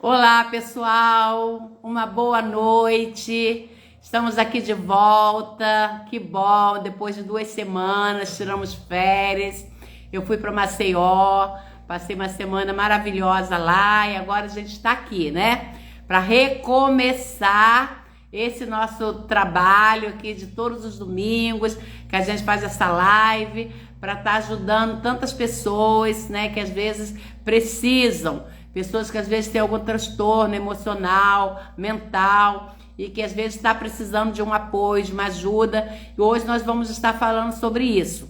Olá, pessoal. Uma boa noite. Estamos aqui de volta. Que bom. Depois de 2 semanas, tiramos férias. Eu fui para Maceió, passei uma semana maravilhosa lá e agora a gente está aqui, né? Para recomeçar esse nosso trabalho aqui de todos os domingos, que a gente faz essa live para estar ajudando tantas pessoas, né, que às vezes precisam. Pessoas que às vezes têm algum transtorno emocional, mental e que às vezes está precisando de um apoio, de uma ajuda. E hoje nós vamos estar falando sobre isso.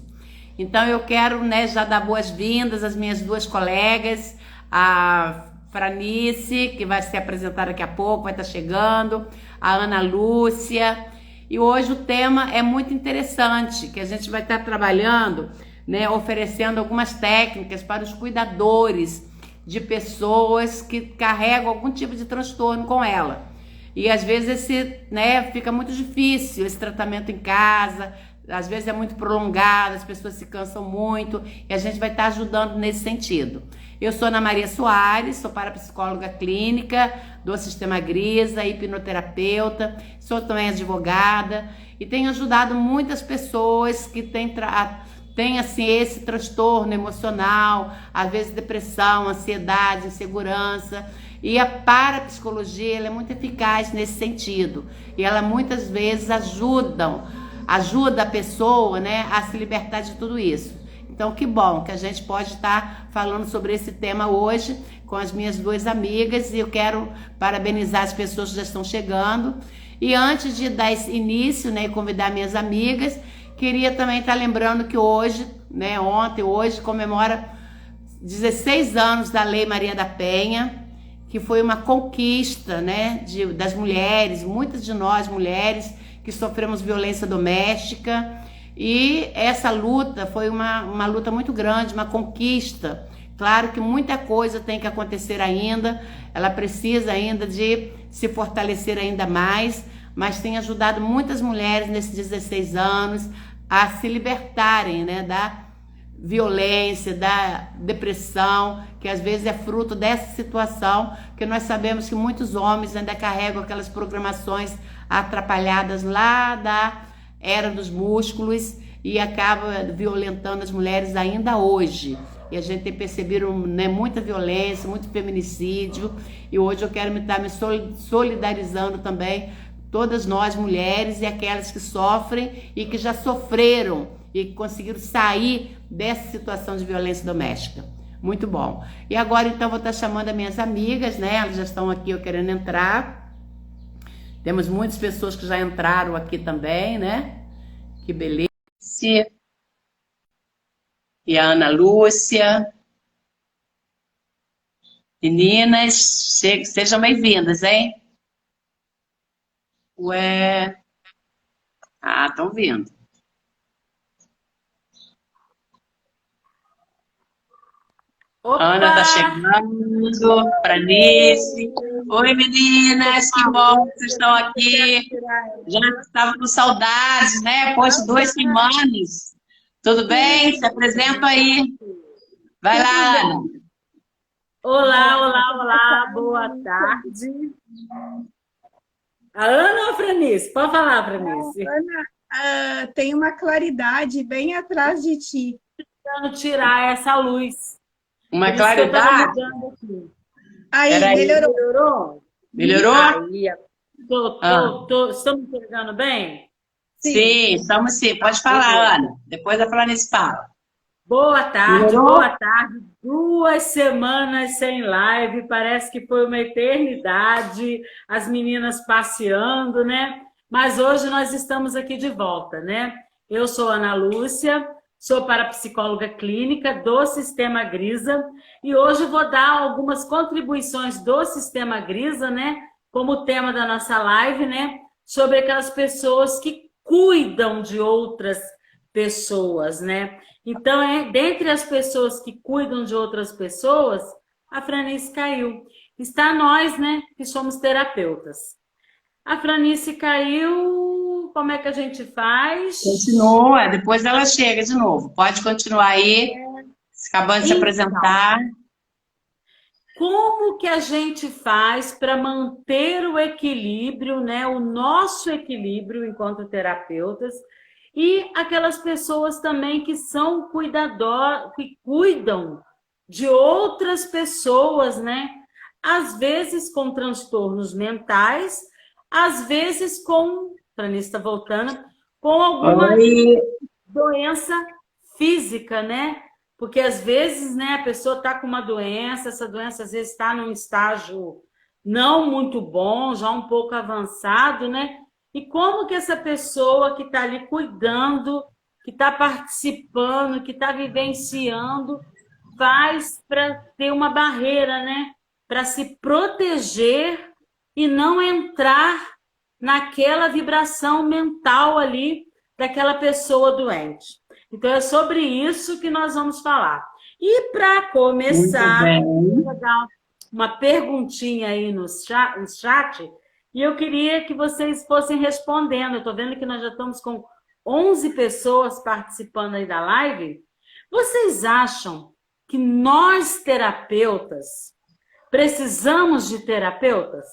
Então eu quero, né, já dar boas-vindas às minhas duas colegas, a Franice, que vai se apresentar daqui a pouco, vai estar chegando, a Ana Lúcia. E hoje o tema é muito interessante, que a gente vai estar trabalhando, né, oferecendo algumas técnicas para os cuidadores de pessoas que carregam algum tipo de transtorno com ela. E às vezes fica muito difícil esse tratamento em casa, às vezes é muito prolongado, as pessoas se cansam muito e a gente vai estar ajudando nesse sentido. Eu sou Ana Maria Soares, sou parapsicóloga clínica do Sistema Grisa, hipnoterapeuta, sou também advogada e tenho ajudado muitas pessoas que tem assim esse transtorno emocional, às vezes depressão, ansiedade, insegurança. E a parapsicologia ela é muito eficaz nesse sentido. E ela muitas vezes ajuda a pessoa, né, a se libertar de tudo isso. Então que bom que a gente pode estar falando sobre esse tema hoje com as minhas duas amigas e eu quero parabenizar as pessoas que já estão chegando. E antes de dar esse início, né, e convidar minhas amigas, queria também estar lembrando que hoje, né, hoje comemora 16 anos da Lei Maria da Penha, que foi uma conquista, né, das mulheres, muitas de nós mulheres que sofremos violência doméstica. E essa luta foi uma luta muito grande, uma conquista. Claro que muita coisa tem que acontecer ainda, ela precisa ainda de se fortalecer ainda mais, mas tem ajudado muitas mulheres nesses 16 anos a se libertarem, né, da violência, da depressão, que às vezes é fruto dessa situação, que nós sabemos que muitos homens ainda carregam aquelas programações atrapalhadas lá da era dos músculos e acaba violentando as mulheres ainda hoje. E a gente tem percebido, né, muita violência, muito feminicídio, e hoje eu quero estar me solidarizando também todas nós mulheres e aquelas que sofrem e que já sofreram e que conseguiram sair dessa situação de violência doméstica. Muito bom. E agora então vou estar chamando as minhas amigas, né? Elas já estão aqui, eu querendo entrar. Temos muitas pessoas que já entraram aqui também, né? Que beleza. E a Ana Lúcia. Meninas, sejam bem-vindas, hein? Ué. Ah, estão vindo. Ana tá chegando, Franice. Oi, meninas, que bom que vocês estão aqui. Já estava com saudades, né? Depois de 2 semanas. Tudo bem? Se apresenta aí. Vai lá, Ana. Olá, boa tarde. A Ana ou a Franice? Pode falar, Franice. Ana, tem uma claridade bem atrás de ti. Tentando tirar essa luz. Uma claridade. Aí, melhorou. Melhorou? Aí, estamos me enxergando bem? Sim, estamos sim. Pode falar, Ana. Depois a Franice fala. Boa tarde, Melhorou? boa tarde. 2 semanas sem live, parece que foi uma eternidade, as meninas passeando, né? Mas hoje nós estamos aqui de volta, né? Eu sou Ana Lúcia, sou parapsicóloga clínica do Sistema Grisa e hoje vou dar algumas contribuições do Sistema Grisa, né? Como o tema da nossa live, né? Sobre aquelas pessoas que cuidam de outras pessoas, né? Então, dentre as pessoas que cuidam de outras pessoas, a Franice caiu. Está nós, né, que somos terapeutas. A Franice caiu, como é que a gente faz? Continua, depois ela chega de novo. Pode continuar aí, acabando de se apresentar. como que a gente faz para manter o equilíbrio, né? O nosso equilíbrio enquanto terapeutas e aquelas pessoas também que são que cuidam de outras pessoas, né? Às vezes com transtornos mentais, às vezes com, Franis está voltando, com alguma Oi. doença física, né? Porque às vezes, né, a pessoa está com uma doença, essa doença às vezes está num estágio não muito bom, já um pouco avançado, né? E como que essa pessoa que está ali cuidando, que está participando, que está vivenciando, faz para ter uma barreira, né? Para se proteger e não entrar naquela vibração mental ali daquela pessoa doente. Então, é sobre isso que nós vamos falar. E para começar, vou dar uma perguntinha aí no chat, e eu queria que vocês fossem respondendo. Eu estou vendo que nós já estamos com 11 pessoas participando aí da live. Vocês acham que nós, terapeutas, precisamos de terapeutas?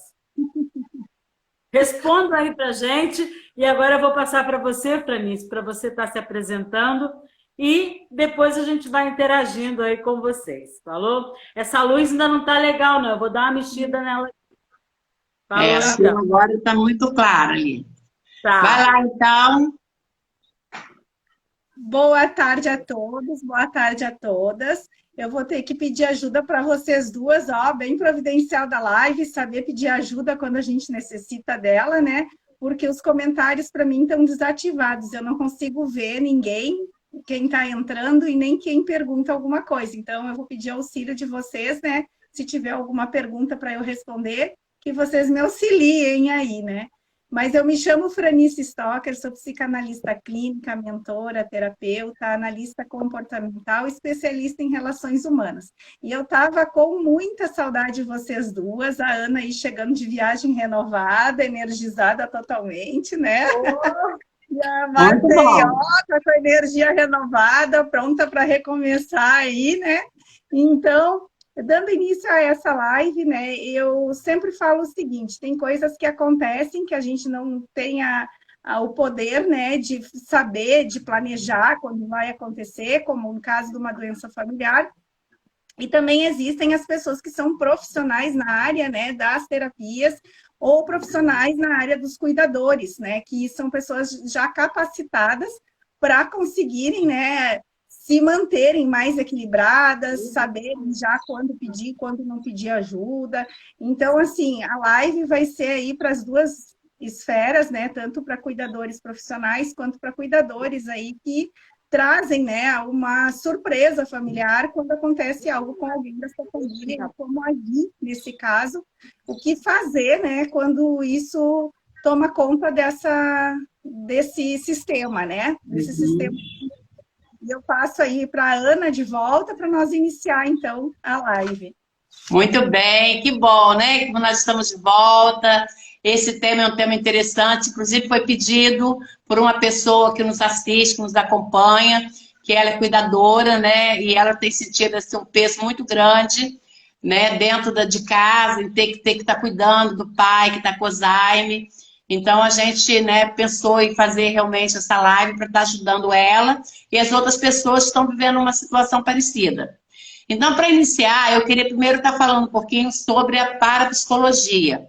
Responda aí para a gente. E agora eu vou passar para você, Franis, para você estar se apresentando. E depois a gente vai interagindo aí com vocês. Falou? Essa luz ainda não está legal, não. Eu vou dar uma mexida nela. Falou, Então. Agora está muito claro ali. Tá. Vai lá, então. Boa tarde a todos, boa tarde a todas. Eu vou ter que pedir ajuda para vocês duas, ó, bem providencial da live, saber pedir ajuda quando a gente necessita dela, né? Porque os comentários para mim estão desativados, eu não consigo ver ninguém, quem está entrando e nem quem pergunta alguma coisa. Então, eu vou pedir auxílio de vocês, né? Se tiver alguma pergunta para eu responder, que vocês me auxiliem aí, né? Mas eu me chamo Franice Stocker, sou psicanalista clínica, mentora, terapeuta, analista comportamental, especialista em relações humanas. E eu estava com muita saudade de vocês duas, a Ana aí chegando de viagem renovada, energizada totalmente, né? E a Marta aí, ó, com a energia renovada, pronta para recomeçar aí, né? Então, dando início a essa live, né, eu sempre falo o seguinte, tem coisas que acontecem que a gente não tem o poder, né, de saber, de planejar quando vai acontecer, como no caso de uma doença familiar. E também existem as pessoas que são profissionais na área, né, das terapias, ou profissionais na área dos cuidadores, né, que são pessoas já capacitadas para conseguirem, né, se manterem mais equilibradas, saberem já quando pedir, quando não pedir ajuda. Então, assim, a live vai ser aí para as duas esferas, né? Tanto para cuidadores profissionais quanto para cuidadores aí que trazem, né, uma surpresa familiar quando acontece algo com alguém da sua família, como agir nesse caso, o que fazer, né, quando isso toma conta desse sistema, né? Desse sistema. E eu passo aí para a Ana de volta para nós iniciar, então, a live. Muito bem, que bom, né? Como nós estamos de volta. Esse tema é um tema interessante, inclusive foi pedido por uma pessoa que nos assiste, que nos acompanha, que ela é cuidadora, né? E ela tem sentido assim, um peso muito grande, né? Dentro de casa, em ter que estar cuidando do pai que está com Alzheimer. Então, a gente, né, pensou em fazer realmente essa live para estar ajudando ela e as outras pessoas que estão vivendo uma situação parecida. Então, para iniciar, eu queria primeiro estar falando um pouquinho sobre a parapsicologia,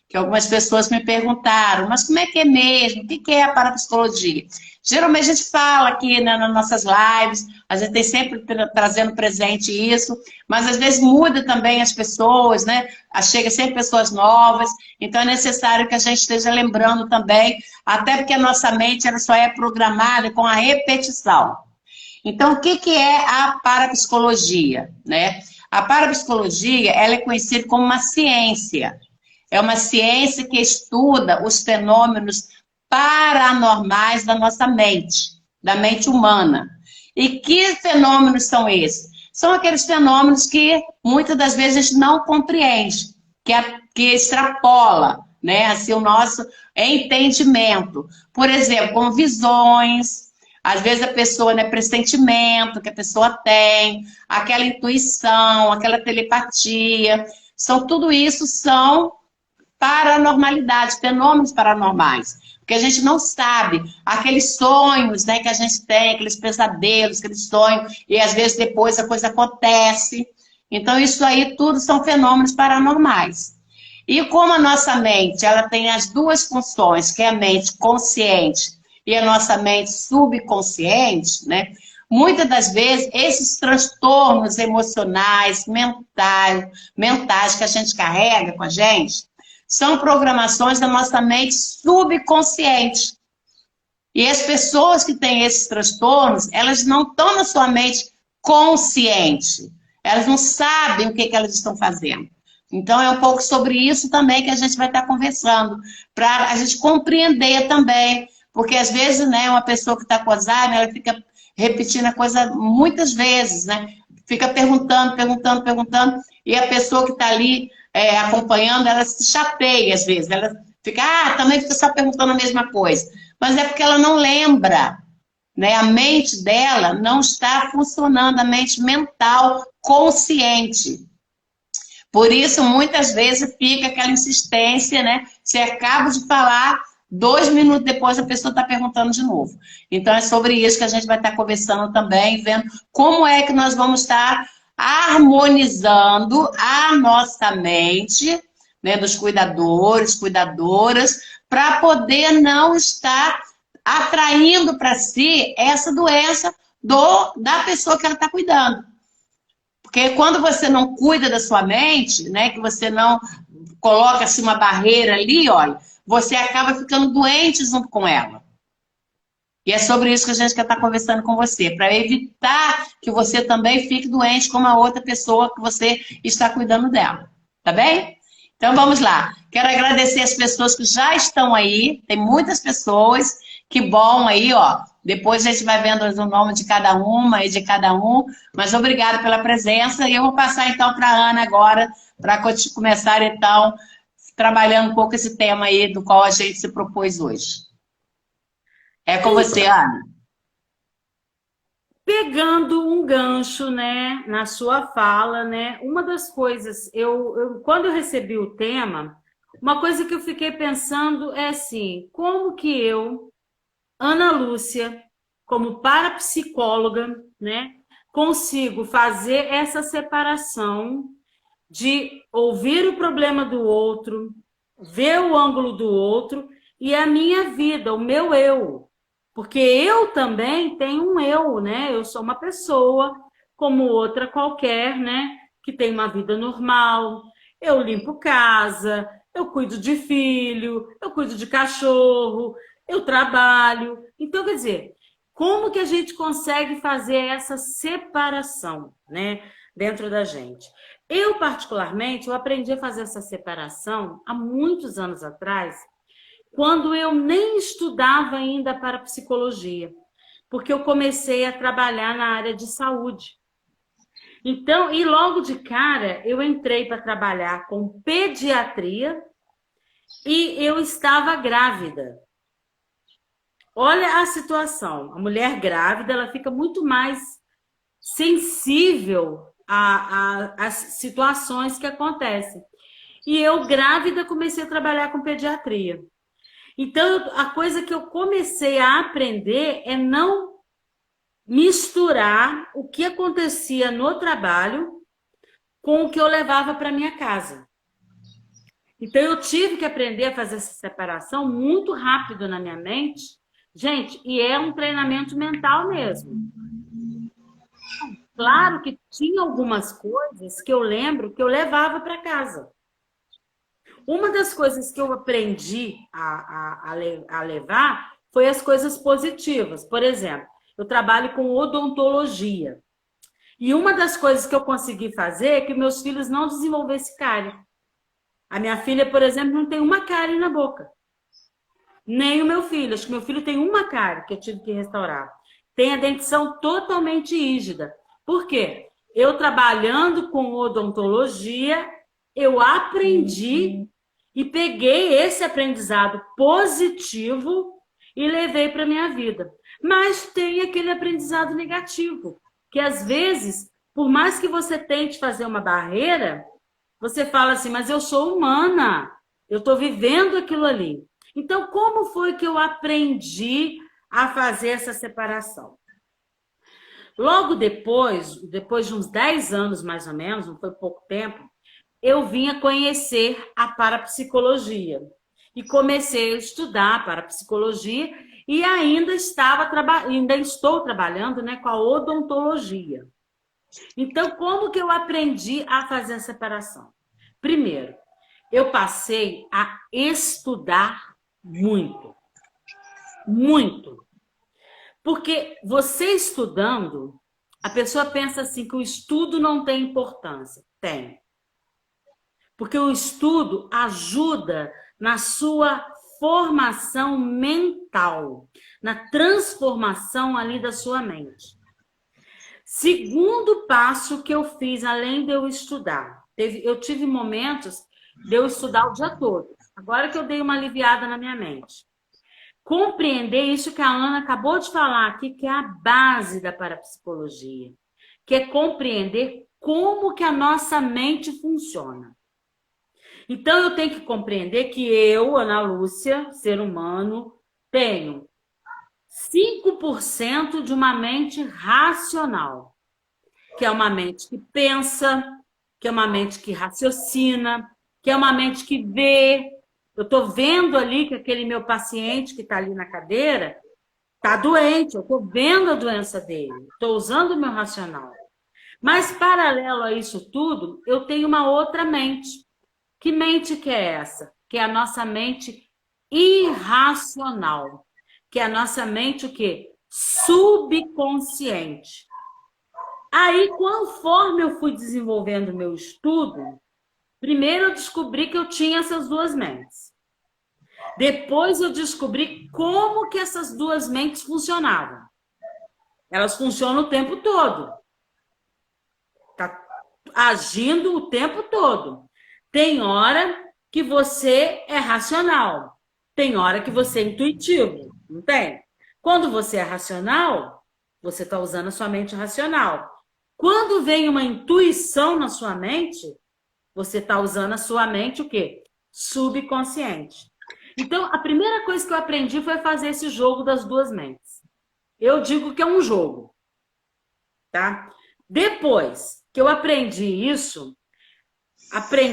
que algumas pessoas me perguntaram, mas como é que é mesmo? O que é a parapsicologia? Geralmente a gente fala aqui, né, nas nossas lives, a gente tem sempre trazendo presente isso, mas às vezes muda também as pessoas, né? Chega sempre pessoas novas, então é necessário que a gente esteja lembrando também, até porque a nossa mente ela só é programada com a repetição. Então, o que é a parapsicologia, né? A parapsicologia ela é conhecida como uma ciência. É uma ciência que estuda os fenômenos paranormais da nossa mente, da mente humana. E que fenômenos são esses? São aqueles fenômenos que muitas das vezes a gente não compreende, que extrapola, né, assim, o nosso entendimento. Por exemplo, como visões, Às vezes a pessoa, né, pressentimento que a pessoa tem, aquela intuição, aquela telepatia, tudo isso são paranormalidade, fenômenos paranormais. Porque a gente não sabe, aqueles sonhos, né, que a gente tem, aqueles pesadelos, aqueles sonhos, e às vezes depois a coisa acontece. Então isso aí tudo são fenômenos paranormais. E como a nossa mente, ela tem as duas funções, que é a mente consciente e a nossa mente subconsciente, né? Muitas das vezes, esses transtornos emocionais, mentais que a gente carrega com a gente, são programações da nossa mente subconsciente. E as pessoas que têm esses transtornos, elas não estão na sua mente consciente. Elas não sabem o que elas estão fazendo. Então, é um pouco sobre isso também que a gente vai estar conversando, para a gente compreender também, porque às vezes, né, uma pessoa que está com Alzheimer, ela fica repetindo a coisa muitas vezes, né? Fica perguntando, e a pessoa que está ali acompanhando, ela se chateia às vezes, ela fica, também fica só perguntando a mesma coisa. Mas é porque ela não lembra, né? A mente dela não está funcionando, a mente mental consciente. Por isso, muitas vezes, fica aquela insistência, né? Você acaba de falar, 2 minutos depois a pessoa está perguntando de novo. Então, é sobre isso que a gente vai estar conversando também, vendo como é que nós vamos estar harmonizando a nossa mente, né? Dos cuidadores, cuidadoras, para poder não estar atraindo para si essa doença da pessoa que ela está cuidando. Porque quando você não cuida da sua mente, né, que você não coloca assim, uma barreira ali, olha, você acaba ficando doente junto com ela. E é sobre isso que a gente quer estar conversando com você, para evitar que você também fique doente como a outra pessoa que você está cuidando dela. Tá bem? Então vamos lá. Quero agradecer as pessoas que já estão aí, tem muitas pessoas, que bom aí, ó. Depois a gente vai vendo o nome de cada uma e de cada um. Mas obrigada pela presença. E eu vou passar então para a Ana agora, para começar então, trabalhando um pouco esse tema aí do qual a gente se propôs hoje. É com você, Ana. Pegando um gancho, né, na sua fala, né, uma das coisas, quando eu recebi o tema, uma coisa que eu fiquei pensando é assim, como que eu, Ana Lúcia, como parapsicóloga, né, consigo fazer essa separação de ouvir o problema do outro, ver o ângulo do outro e a minha vida, o meu eu. Porque eu também tenho um eu, né? Eu sou uma pessoa como outra qualquer, né? Que tem uma vida normal. Eu limpo casa, eu cuido de filho, eu cuido de cachorro, eu trabalho. Então, quer dizer, como que a gente consegue fazer essa separação, né? Dentro da gente? Eu, particularmente, eu aprendi a fazer essa separação há muitos anos atrás, quando eu nem estudava ainda para psicologia, porque eu comecei a trabalhar na área de saúde. Então, e logo de cara, eu entrei para trabalhar com pediatria e eu estava grávida. Olha a situação, a mulher grávida, ela fica muito mais sensível às situações que acontecem. E eu, grávida, comecei a trabalhar com pediatria. Então, a coisa que eu comecei a aprender é não misturar o que acontecia no trabalho com o que eu levava para minha casa. Então, eu tive que aprender a fazer essa separação muito rápido na minha mente. Gente, e é um treinamento mental mesmo. Claro que tinha algumas coisas que eu lembro que eu levava para casa. Uma das coisas que eu aprendi a levar foi as coisas positivas. Por exemplo, eu trabalho com odontologia. E uma das coisas que eu consegui fazer é que meus filhos não desenvolvessem cárie. A minha filha, por exemplo, não tem uma cárie na boca. Nem o meu filho. Acho que meu filho tem uma cárie que eu tive que restaurar. Tem a dentição totalmente rígida. Por quê? Eu trabalhando com odontologia, eu aprendi e peguei esse aprendizado positivo e levei para minha vida. Mas tem aquele aprendizado negativo, que às vezes, por mais que você tente fazer uma barreira, você fala assim, mas eu sou humana, eu estou vivendo aquilo ali. Então, como foi que eu aprendi a fazer essa separação? Logo depois de uns 10 anos mais ou menos, não foi pouco tempo, eu vim a conhecer a parapsicologia. E comecei a estudar parapsicologia e ainda estou trabalhando, né, com a odontologia. Então, como que eu aprendi a fazer a separação? Primeiro, eu passei a estudar muito. Muito. Porque você estudando, a pessoa pensa assim que o estudo não tem importância. Tem. Porque o estudo ajuda na sua formação mental, na transformação ali da sua mente. Segundo passo que eu fiz, além de eu estudar, eu tive momentos de eu estudar o dia todo. Agora que eu dei uma aliviada na minha mente. Compreender isso que a Ana acabou de falar aqui, que é a base da parapsicologia, que é compreender como que a nossa mente funciona. Então, eu tenho que compreender que eu, Ana Lúcia, ser humano, tenho 5% de uma mente racional, que é uma mente que pensa, que é uma mente que raciocina, que é uma mente que vê. Eu estou vendo ali que aquele meu paciente que está ali na cadeira está doente, eu estou vendo a doença dele, estou usando o meu racional. Mas, paralelo a isso tudo, eu tenho uma outra mente. Que mente que é essa? Que é a nossa mente irracional. Que é a nossa mente o quê? Subconsciente. Aí, conforme eu fui desenvolvendo o meu estudo, primeiro eu descobri que eu tinha essas duas mentes. Depois eu descobri como que essas duas mentes funcionavam. Elas funcionam o tempo todo. Tá agindo o tempo todo. Tem hora que você é racional. Tem hora que você é intuitivo. Não tem? Quando você é racional, você está usando a sua mente racional. Quando vem uma intuição na sua mente, você está usando a sua mente o quê? Subconsciente. Então, a primeira coisa que eu aprendi foi fazer esse jogo das duas mentes. Eu digo que é um jogo. Tá? Depois que eu aprendi isso,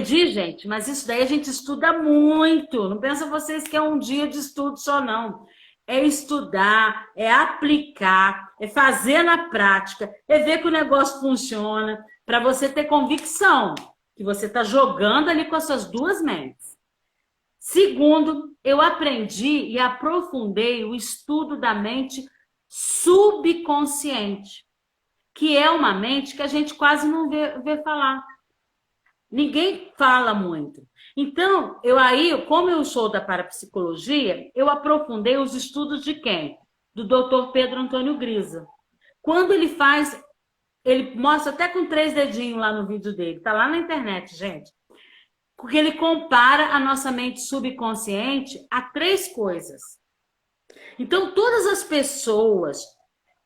gente, mas isso daí a gente estuda muito. Não pensa vocês que é um dia de estudo só, não. É estudar, é aplicar, é fazer na prática, é ver que o negócio funciona, para você ter convicção que você está jogando ali com as suas duas mentes. Segundo, eu aprendi e aprofundei o estudo da mente subconsciente, que é uma mente que a gente quase não vê falar. Ninguém fala muito. Então, como eu sou da parapsicologia, eu aprofundei os estudos de quem? Do Dr. Pedro Antônio Grisa. Quando ele mostra até com 3 dedinhos lá no vídeo dele, tá lá na internet, gente. Porque ele compara a nossa mente subconsciente a 3 coisas. Então, todas as pessoas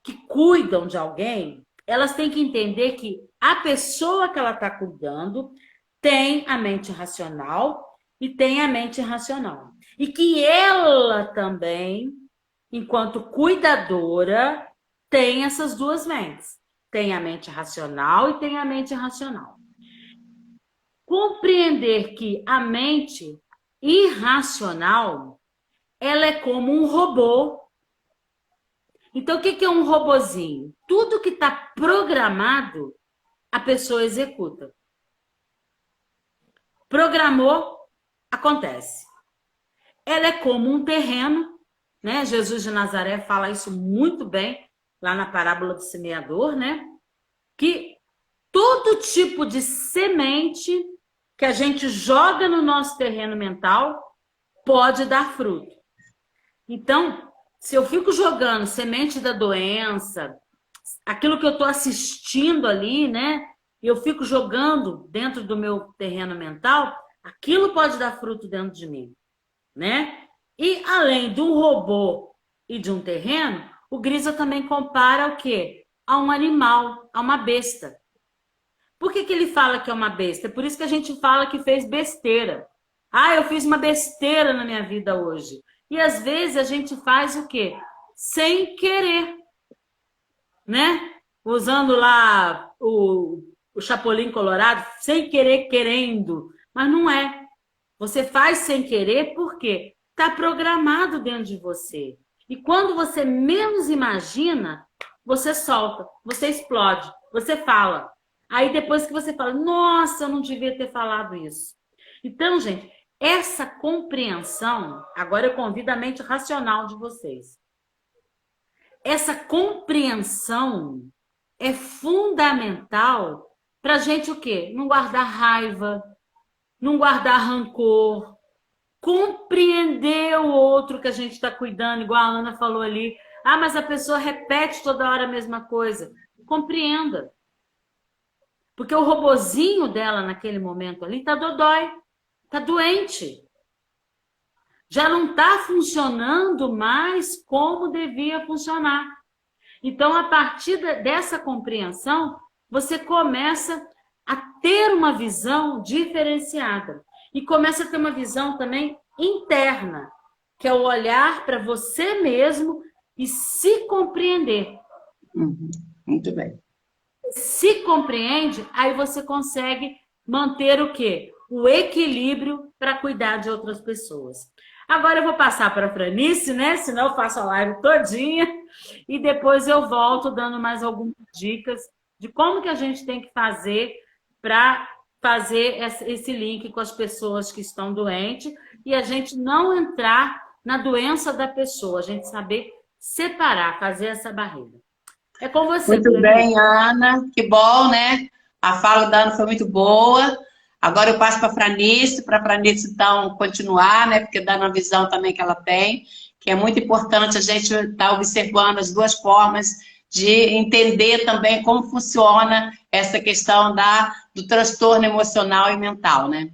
que cuidam de alguém, elas têm que entender que a pessoa que ela está cuidando tem a mente racional e tem a mente irracional. E que ela também, enquanto cuidadora, tem essas duas mentes. Tem a mente racional e tem a mente irracional. Compreender que a mente irracional, ela é como um robô. Então, o que é um robozinho? Tudo que está programado, a pessoa executa. Programou, acontece. Ela é como um terreno, né? Jesus de Nazaré fala isso muito bem, lá na parábola do semeador, né? Que todo tipo de semente que a gente joga no nosso terreno mental pode dar fruto. Então, se eu fico jogando semente da doença, aquilo que eu estou assistindo ali, né? E eu fico jogando dentro do meu terreno mental, aquilo pode dar fruto dentro de mim, né? E além do robô e de um terreno, o Grisa também compara o quê? A um animal, a uma besta. Por que ele fala que é uma besta? É por isso que a gente fala que fez besteira. Ah, eu fiz uma besteira na minha vida hoje. E às vezes a gente faz o quê? Sem querer, né? Usando lá o Chapolin Colorado, sem querer, querendo. Mas não é. Você faz sem querer porque está programado dentro de você. E quando você menos imagina, você solta, você explode, você fala. Aí depois que você fala, nossa, eu não devia ter falado isso. Então, gente, essa compreensão, agora eu convido a mente racional de vocês. Essa compreensão é fundamental para a gente o quê? Não guardar raiva, não guardar rancor, compreender o outro que a gente está cuidando, igual a Ana falou ali. Ah, mas a pessoa repete toda hora a mesma coisa. Compreenda. Porque o robozinho dela naquele momento ali tá dodói, tá doente. Já não está funcionando mais como devia funcionar. Então, a partir dessa compreensão, você começa a ter uma visão diferenciada. E começa a ter uma visão também interna, que é o olhar para você mesmo e se compreender. Muito bem. Se compreende, aí você consegue manter o quê? O equilíbrio para cuidar de outras pessoas. Agora eu vou passar para a Franice, né? Senão eu faço a live todinha e depois eu volto dando mais algumas dicas de como que a gente tem que fazer para fazer esse link com as pessoas que estão doentes e a gente não entrar na doença da pessoa, a gente saber separar, fazer essa barreira. É com você. Muito bem, Ana. Que bom, né? A fala da Ana foi muito boa. Agora eu passo para a Franice então continuar, né? Porque dando a visão também que ela tem, que é muito importante a gente estar observando as duas formas de entender também como funciona essa questão do transtorno emocional e mental, né?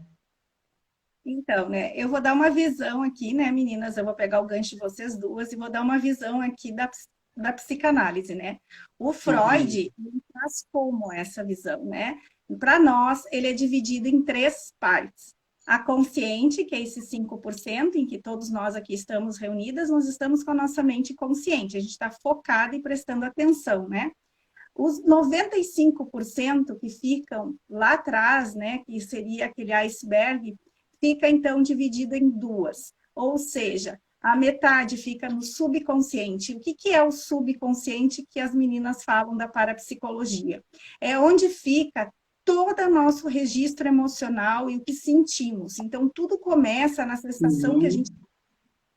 Então, né, eu vou dar uma visão aqui, né, meninas? Eu vou pegar o gancho de vocês duas e vou dar uma visão aqui da psicanálise, né? O Freud ele traz como essa visão, né? Para nós, ele é dividido em 3 partes. A consciente, que é esse 5%, em que todos nós aqui estamos reunidas, nós estamos com a nossa mente consciente, a gente está focada e prestando atenção, né? Os 95% que ficam lá atrás, né, que seria aquele iceberg, fica então dividido em 2. Ou seja, a metade fica no subconsciente. O que é o subconsciente que as meninas falam da parapsicologia? É onde fica todo o nosso registro emocional e o que sentimos. Então, tudo começa na sensação que a gente tem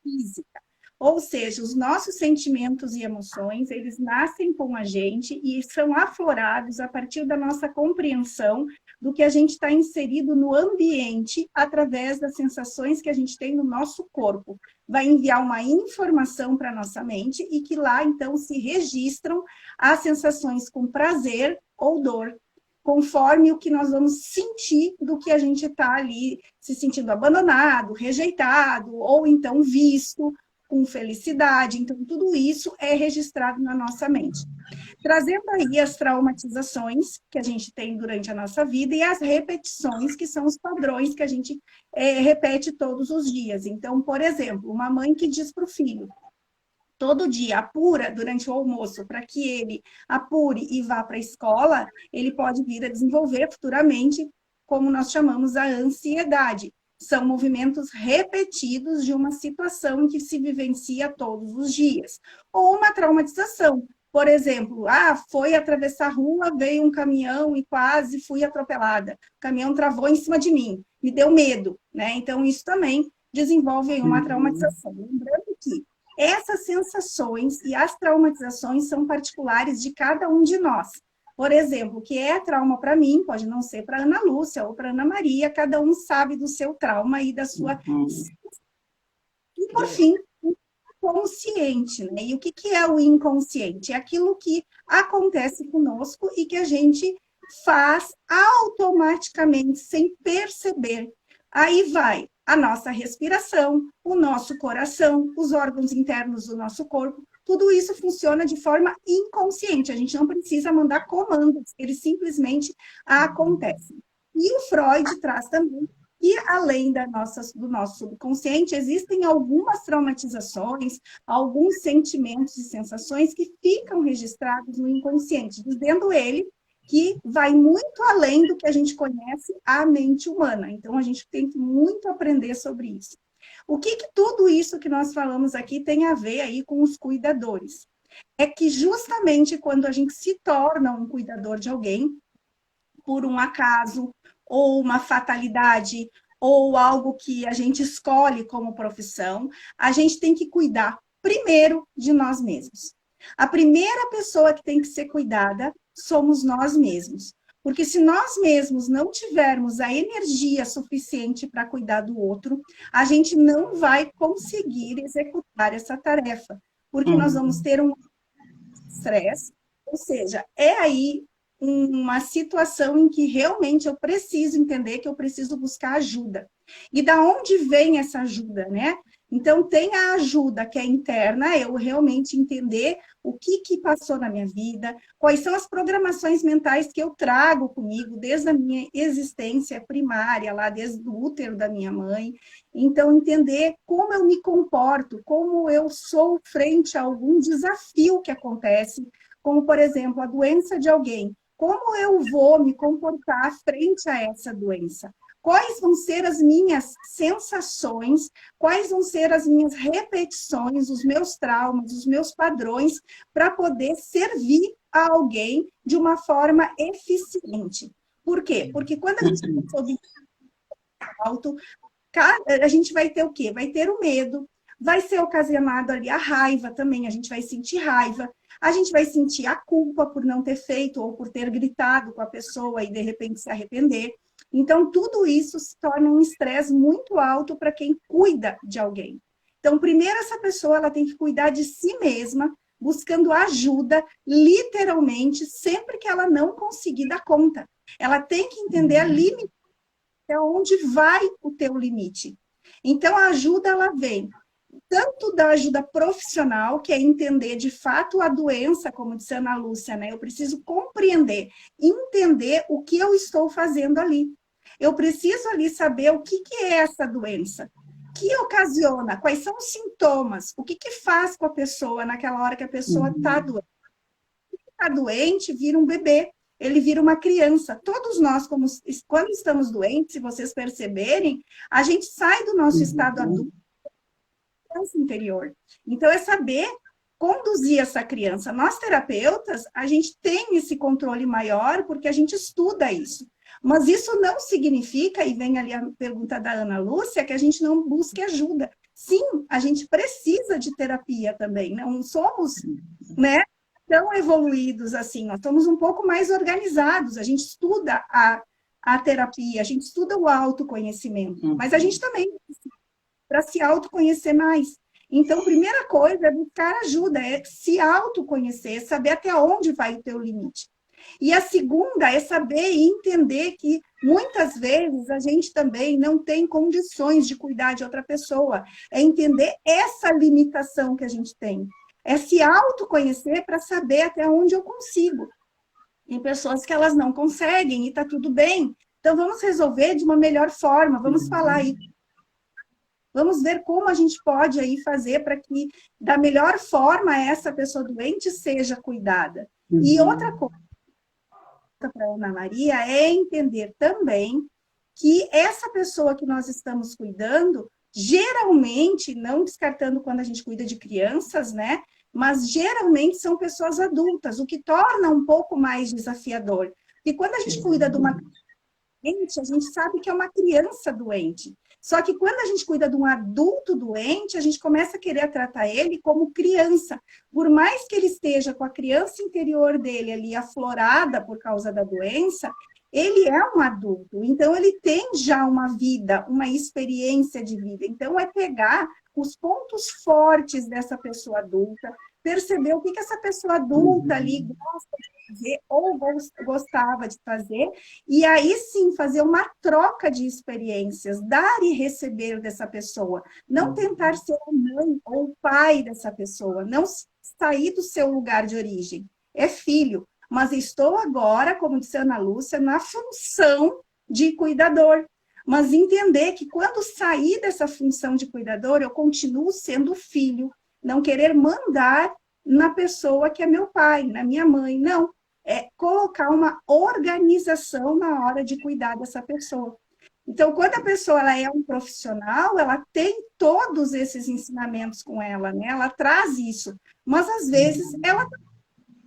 física. Ou seja, os nossos sentimentos e emoções, eles nascem com a gente e são aflorados a partir da nossa compreensão do que a gente está inserido no ambiente através das sensações que a gente tem no nosso corpo. Vai enviar uma informação para a nossa mente e que lá, então, se registram as sensações com prazer ou dor, conforme o que nós vamos sentir do que a gente está ali se sentindo abandonado, rejeitado, ou então visto, com felicidade. Então, tudo isso é registrado na nossa mente. Trazendo aí as traumatizações que a gente tem durante a nossa vida e as repetições, que são os padrões que a gente repete todos os dias. Então, por exemplo, uma mãe que diz para o filho, todo dia apura durante o almoço para que ele apure e vá para a escola, ele pode vir a desenvolver futuramente, como nós chamamos, a ansiedade. São movimentos repetidos de uma situação em que se vivencia todos os dias. Ou uma traumatização. Por exemplo, foi atravessar a rua, veio um caminhão e quase fui atropelada. O caminhão travou em cima de mim, me deu medo, né? Então, isso também desenvolve uma traumatização. Lembrando que essas sensações e as traumatizações são particulares de cada um de nós. Por exemplo, o que é trauma para mim pode não ser para Ana Lúcia ou para Ana Maria, cada um sabe do seu trauma e da sua... E, por fim, o consciente, né? E o que é o inconsciente? É aquilo que acontece conosco e que a gente faz automaticamente, sem perceber. Aí vai A nossa respiração, o nosso coração, os órgãos internos do nosso corpo, tudo isso funciona de forma inconsciente. A gente não precisa mandar comandos, eles simplesmente acontecem. E o Freud traz também que, além do nosso subconsciente, existem algumas traumatizações, alguns sentimentos e sensações que ficam registrados no inconsciente, dizendo ele que vai muito além do que a gente conhece a mente humana. Então, a gente tem que muito aprender sobre isso. O que tudo isso que nós falamos aqui tem a ver aí com os cuidadores? É que justamente quando a gente se torna um cuidador de alguém, por um acaso, ou uma fatalidade, ou algo que a gente escolhe como profissão, a gente tem que cuidar primeiro de nós mesmos. A primeira pessoa que tem que ser cuidada somos nós mesmos. Porque se nós mesmos não tivermos a energia suficiente para cuidar do outro, a gente não vai conseguir executar essa tarefa. Porque nós vamos ter um estresse, ou seja, é aí uma situação em que realmente eu preciso entender que eu preciso buscar ajuda. E da onde vem essa ajuda, né? Então, tem a ajuda que é interna, eu realmente entender o que passou na minha vida, quais são as programações mentais que eu trago comigo desde a minha existência primária, lá desde o útero da minha mãe. Então, entender como eu me comporto, como eu sou frente a algum desafio que acontece, como, por exemplo, a doença de alguém. Como eu vou me comportar frente a essa doença? Quais vão ser as minhas sensações, quais vão ser as minhas repetições, os meus traumas, os meus padrões, para poder servir a alguém de uma forma eficiente. Por quê? Porque quando a gente sob alto, a gente vai ter o quê? Vai ter o medo, vai ser ocasionado ali a raiva também, a gente vai sentir raiva, a gente vai sentir a culpa por não ter feito ou por ter gritado com a pessoa e de repente se arrepender. Então, tudo isso se torna um estresse muito alto para quem cuida de alguém. Então, primeiro, essa pessoa ela tem que cuidar de si mesma, buscando ajuda, literalmente, sempre que ela não conseguir dar conta. Ela tem que entender a limite, até onde vai o teu limite. Então, a ajuda, ela vem tanto da ajuda profissional, que é entender de fato a doença, como disse a Ana Lúcia, né? Eu preciso compreender, entender o que eu estou fazendo ali. Eu preciso ali saber o que é essa doença, o que ocasiona, quais são os sintomas, o que faz com a pessoa naquela hora que a pessoa está doente. Está doente, vira um bebê, ele vira uma criança. Todos nós, quando estamos doentes, se vocês perceberem, a gente sai do nosso estado adulto interior. Então, é saber conduzir essa criança. Nós, terapeutas, a gente tem esse controle maior porque a gente estuda isso. Mas isso não significa, e vem ali a pergunta da Ana Lúcia, que a gente não busque ajuda. Sim, a gente precisa de terapia também. Não somos, né, tão evoluídos assim. Nós somos um pouco mais organizados. A gente estuda a terapia, a gente estuda o autoconhecimento. Mas a gente também para se autoconhecer mais. Então, a primeira coisa é buscar ajuda, é se autoconhecer, saber até onde vai o teu limite. E a segunda é saber e entender que, muitas vezes, a gente também não tem condições de cuidar de outra pessoa. É entender essa limitação que a gente tem. É se autoconhecer para saber até onde eu consigo. Tem pessoas que elas não conseguem e está tudo bem. Então, vamos resolver de uma melhor forma, vamos falar aí. Vamos ver como a gente pode aí fazer para que, da melhor forma, essa pessoa doente seja cuidada. E outra coisa para a Ana Maria é entender também que essa pessoa que nós estamos cuidando, geralmente, não descartando quando a gente cuida de crianças, né? Mas geralmente são pessoas adultas, o que torna um pouco mais desafiador. E quando a gente cuida de uma doente, a gente sabe que é uma criança doente. Só que quando a gente cuida de um adulto doente, a gente começa a querer tratar ele como criança. Por mais que ele esteja com a criança interior dele ali aflorada por causa da doença, ele é um adulto. Então, ele tem já uma vida, uma experiência de vida. Então, é pegar os pontos fortes dessa pessoa adulta, perceber o que essa pessoa adulta ali gosta de fazer ou gostava de fazer, e aí sim fazer uma troca de experiências, dar e receber dessa pessoa, não tentar ser a mãe ou o pai dessa pessoa, não sair do seu lugar de origem. É filho, mas estou agora, como disse a Ana Lúcia, na função de cuidador. Mas entender que quando sair dessa função de cuidador, eu continuo sendo filho, não querer mandar na pessoa que é meu pai, na minha mãe, não. É colocar uma organização na hora de cuidar dessa pessoa. Então, quando a pessoa ela é um profissional, ela tem todos esses ensinamentos com ela, né? Ela traz isso. Mas, às vezes, ela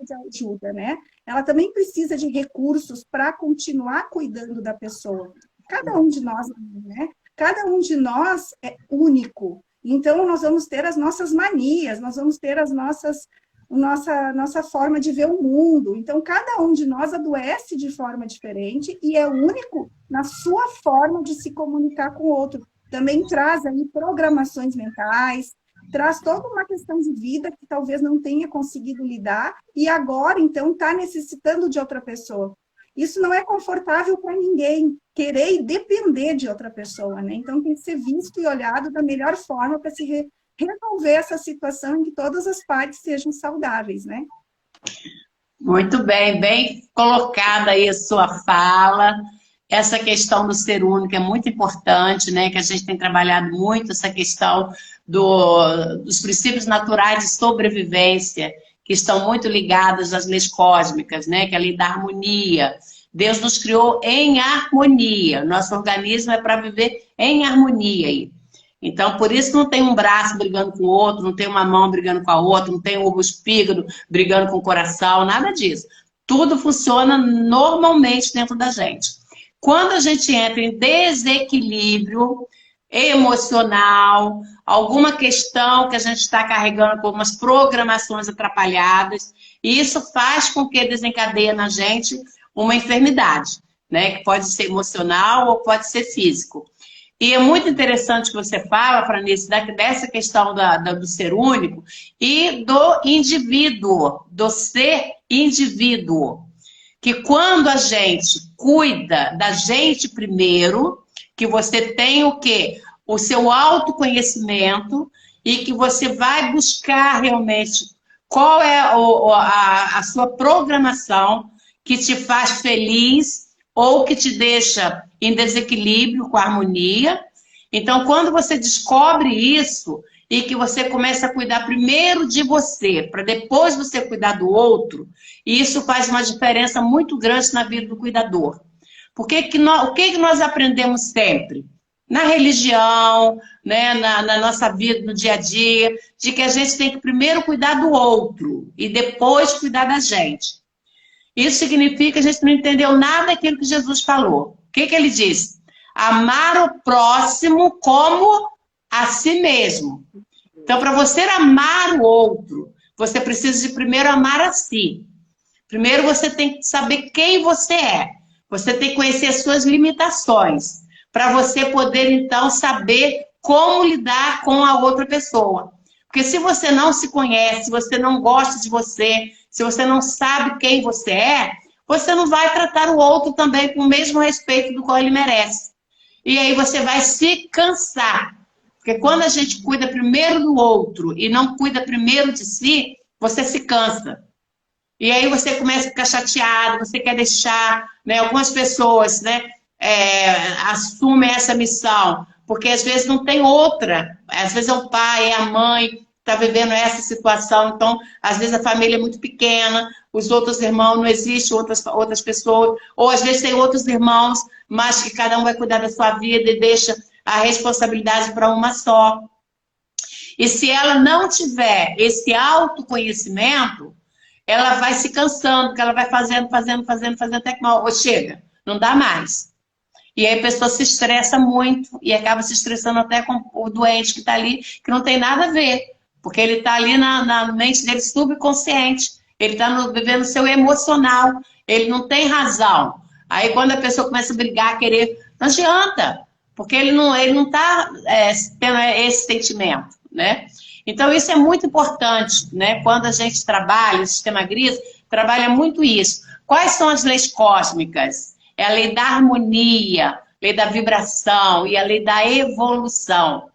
de ajuda, né? Ela também precisa de recursos para continuar cuidando da pessoa. Cada um de nós, né? Cada um de nós é único. Então, nós vamos ter as nossas manias, nós vamos ter as nossa forma de ver o mundo. Então, cada um de nós adoece de forma diferente e é único na sua forma de se comunicar com o outro. Também traz aí programações mentais, traz toda uma questão de vida que talvez não tenha conseguido lidar e agora, então, está necessitando de outra pessoa. Isso não é confortável para ninguém, querer e depender de outra pessoa, né? Então, tem que ser visto e olhado da melhor forma para se resolver essa situação em que todas as partes sejam saudáveis, né? Muito bem, bem colocada aí a sua fala. Essa questão do ser único é muito importante, né? Que a gente tem trabalhado muito essa questão dos princípios naturais de sobrevivência, que estão muito ligados às leis cósmicas, né? Que é a lei da harmonia. Deus nos criou em harmonia. Nosso organismo é para viver em harmonia aí. Então, por isso não tem um braço brigando com o outro, não tem uma mão brigando com a outra, não tem o espírito brigando com o coração, nada disso. Tudo funciona normalmente dentro da gente. Quando a gente entra em desequilíbrio emocional, alguma questão que a gente está carregando com algumas programações atrapalhadas, isso faz com que desencadeie na gente uma enfermidade, né? Que pode ser emocional ou pode ser físico. E é muito interessante que você fala, Franice, dessa questão do ser único e do indivíduo, do ser indivíduo. Que quando a gente cuida da gente primeiro, que você tem o quê? O seu autoconhecimento e que você vai buscar realmente qual é a sua programação que te faz feliz ou que te deixa em desequilíbrio com a harmonia. Então, quando você descobre isso e que você começa a cuidar primeiro de você, para depois você cuidar do outro, isso faz uma diferença muito grande na vida do cuidador. Porque o que nós aprendemos sempre? Na religião, né, na nossa vida, no dia a dia, de que a gente tem que primeiro cuidar do outro e depois cuidar da gente. Isso significa que a gente não entendeu nada daquilo que Jesus falou. O que ele disse? Amar o próximo como a si mesmo. Então, para você amar o outro, você precisa de primeiro amar a si. Primeiro você tem que saber quem você é. Você tem que conhecer as suas limitações, para você poder, então, saber como lidar com a outra pessoa. Porque se você não se conhece, se você não gosta de você, se você não sabe quem você é, você não vai tratar o outro também com o mesmo respeito do qual ele merece. E aí você vai se cansar. Porque quando a gente cuida primeiro do outro e não cuida primeiro de si, você se cansa. E aí você começa a ficar chateado, você quer deixar, né? Algumas pessoas, né, assumem essa missão, porque às vezes não tem outra. Às vezes é o pai, é a mãe que está vivendo essa situação. Então, às vezes a família é muito pequena, os outros irmãos, não existem outras pessoas. Ou às vezes tem outros irmãos, mas que cada um vai cuidar da sua vida e deixa a responsabilidade para uma só. E se ela não tiver esse autoconhecimento, ela vai se cansando, porque ela vai fazendo, até que chega, não dá mais. E aí a pessoa se estressa muito e acaba se estressando até com o doente que está ali, que não tem nada a ver, porque ele está ali na mente dele subconsciente, ele está vivendo o seu emocional, ele não tem razão. Aí quando a pessoa começa a brigar, querer, não adianta, porque ele não está tendo esse sentimento, né? Então, isso é muito importante, né? Quando a gente trabalha, o sistema GRIS trabalha muito isso. Quais são as leis cósmicas? É a lei da harmonia, lei da vibração e a lei da evolução.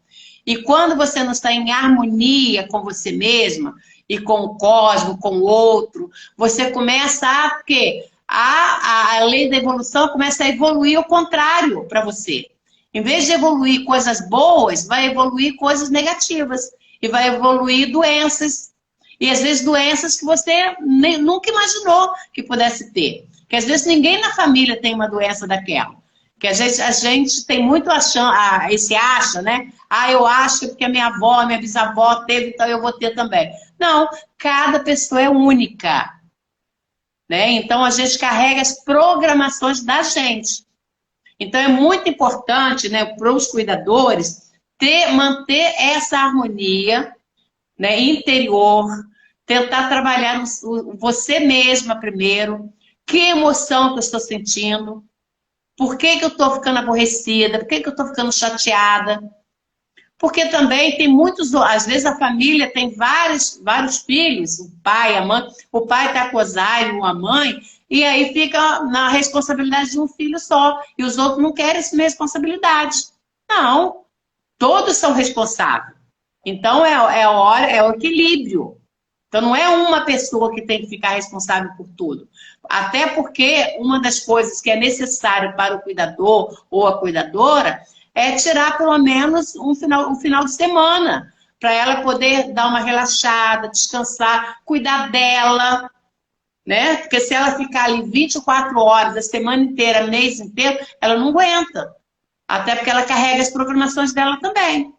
E quando você não está em harmonia com você mesma e com o cosmos, com o outro, você começa a quê? A lei da evolução começa a evoluir o contrário para você. Em vez de evoluir coisas boas, vai evoluir coisas negativas. E vai evoluir doenças. E às vezes doenças que você nunca imaginou que pudesse ter. Que às vezes ninguém na família tem uma doença daquela. Que a gente tem muito esse acha, né? Ah, eu acho porque a minha avó, a minha bisavó teve, então eu vou ter também. Não, cada pessoa é única. Né? Então a gente carrega as programações da gente. Então é muito importante, né, para os cuidadores manter essa harmonia, né, interior, tentar trabalhar você mesma primeiro, que emoção que eu estou sentindo, por que eu estou ficando aborrecida, por que eu estou ficando chateada, porque também tem muitos, às vezes a família tem vários filhos, o pai, a mãe, o pai está com Alzheimer, a mãe, e aí fica na responsabilidade de um filho só, e os outros não querem assumir responsabilidade. Não, todos são responsáveis. Então é o equilíbrio. Então não é uma pessoa que tem que ficar responsável por tudo. Até porque uma das coisas que é necessário para o cuidador ou a cuidadora é tirar pelo menos um final de semana para ela poder dar uma relaxada, descansar, cuidar dela, né? Porque se ela ficar ali 24 horas, a semana inteira, mês inteiro, ela não aguenta. Até porque ela carrega as programações dela também.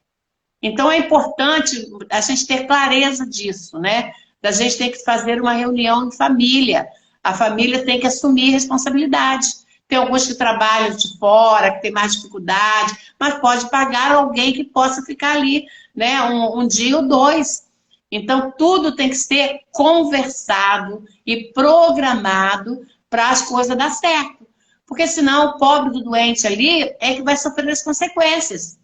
Então é importante a gente ter clareza disso, né? A gente tem que fazer uma reunião em família. A família tem que assumir responsabilidade. Tem alguns que trabalham de fora, que tem mais dificuldade, mas pode pagar alguém que possa ficar ali, né? Um dia ou dois. Então, tudo tem que ser conversado e programado para as coisas dar certo. Porque senão o pobre do doente ali é que vai sofrer as consequências.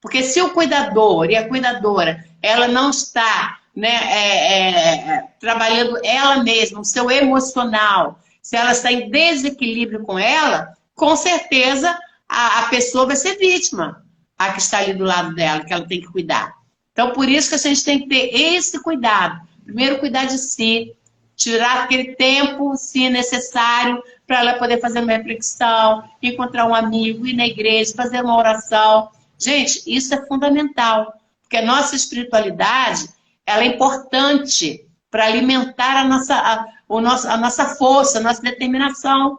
Porque se o cuidador e a cuidadora, ela não está, né, trabalhando ela mesma, o seu emocional, se ela está em desequilíbrio com ela, com certeza a pessoa vai ser vítima, a que está ali do lado dela, que ela tem que cuidar. Então, por isso que a gente tem que ter esse cuidado. Primeiro, cuidar de si, tirar aquele tempo, se necessário, para ela poder fazer uma reflexão, encontrar um amigo, ir na igreja, fazer uma oração. Gente, isso é fundamental, porque a nossa espiritualidade, ela é importante para alimentar a nossa força, a nossa determinação.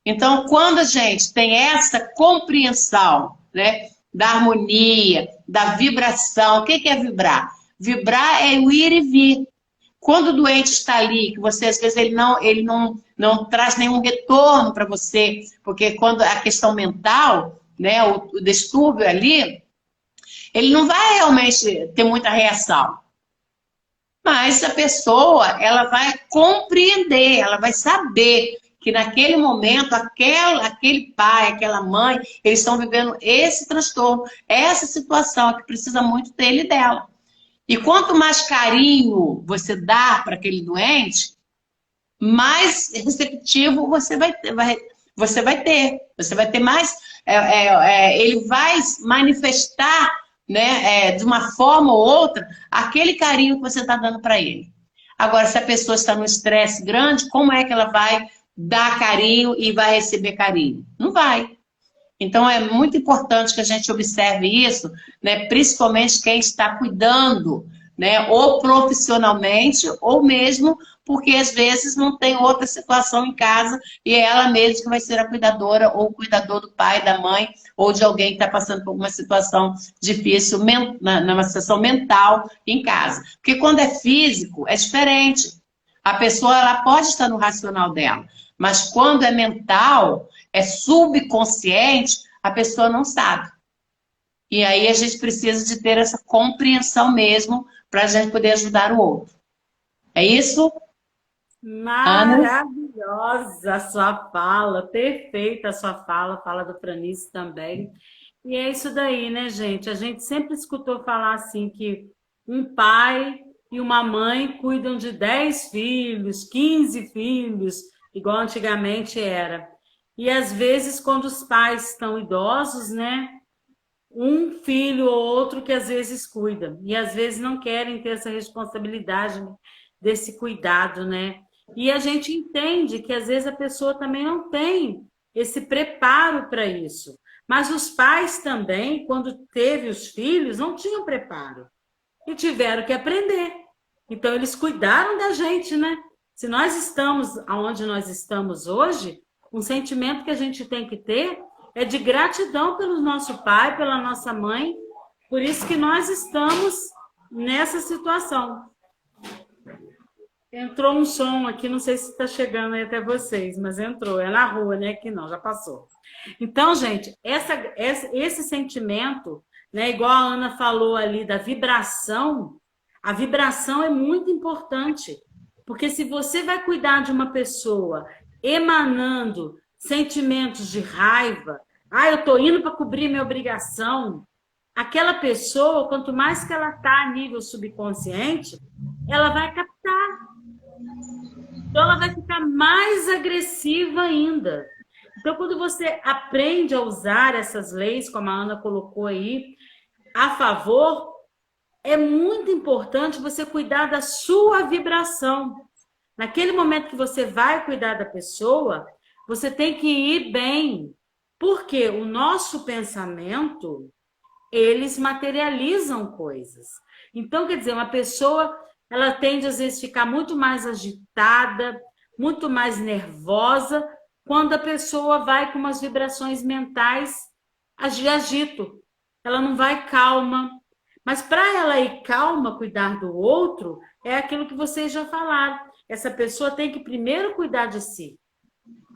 Então, quando a gente tem essa compreensão, né, da harmonia, da vibração, o que é vibrar? Vibrar é o ir e vir. Quando o doente está ali, que você às vezes ele não traz nenhum retorno para você, porque quando a questão mental, né, o distúrbio ali, ele não vai realmente ter muita reação. Mas a pessoa, ela vai compreender, ela vai saber que naquele momento, aquele pai, aquela mãe, eles estão vivendo esse transtorno, essa situação que precisa muito dele e dela. E quanto mais carinho você dá para aquele doente, mais receptivo você vai ter. Você vai ter mais... ele vai manifestar, né, de uma forma ou outra, aquele carinho que você está dando para ele. Agora, se a pessoa está num estresse grande, como é que ela vai dar carinho e vai receber carinho? Não vai. Então, é muito importante que a gente observe isso, né, principalmente quem está cuidando, né, ou profissionalmente, ou mesmo porque às vezes não tem outra situação em casa e é ela mesma que vai ser a cuidadora ou o cuidador do pai, da mãe, ou de alguém que está passando por uma situação difícil, numa situação mental em casa. Porque quando é físico, é diferente. A pessoa ela pode estar no racional dela, mas quando é mental, é subconsciente, a pessoa não sabe. E aí a gente precisa de ter essa compreensão mesmo para a gente poder ajudar o outro. É isso? Ana? Maravilhosa a sua fala, perfeita a sua fala do Franice também. E é isso daí, né, gente? A gente sempre escutou falar assim que um pai e uma mãe cuidam de 10 filhos, 15 filhos, igual antigamente era. E às vezes, quando os pais estão idosos, né? Um filho ou outro que às vezes cuida. E às vezes não querem ter essa responsabilidade desse cuidado, né? E a gente entende que às vezes a pessoa também não tem esse preparo para isso. Mas os pais também, quando teve os filhos, não tinham preparo. E tiveram que aprender. Então, eles cuidaram da gente, né? Se nós estamos onde nós estamos hoje, um sentimento que a gente tem que ter é de gratidão pelo nosso pai, pela nossa mãe. Por isso que nós estamos nessa situação. Entrou um som aqui, não sei se está chegando aí até vocês, mas entrou. É na rua, né? Que não, já passou. Então, gente, esse sentimento, né, igual a Ana falou ali da vibração, a vibração é muito importante, porque se você vai cuidar de uma pessoa emanando sentimentos de raiva, eu estou indo para cobrir minha obrigação, aquela pessoa, quanto mais que ela está a nível subconsciente, ela vai captar. Então, ela vai ficar mais agressiva ainda. Então, quando você aprende a usar essas leis, como a Ana colocou aí, a favor, é muito importante você cuidar da sua vibração. Naquele momento que você vai cuidar da pessoa, você tem que ir bem. Porque o nosso pensamento, eles materializam coisas. Então, quer dizer, uma pessoa, ela tende às vezes a ficar muito mais agitada, muito mais nervosa, quando a pessoa vai com umas vibrações mentais de agito. Ela não vai calma. Mas para ela ir calma, cuidar do outro, é aquilo que vocês já falaram. Essa pessoa tem que primeiro cuidar de si,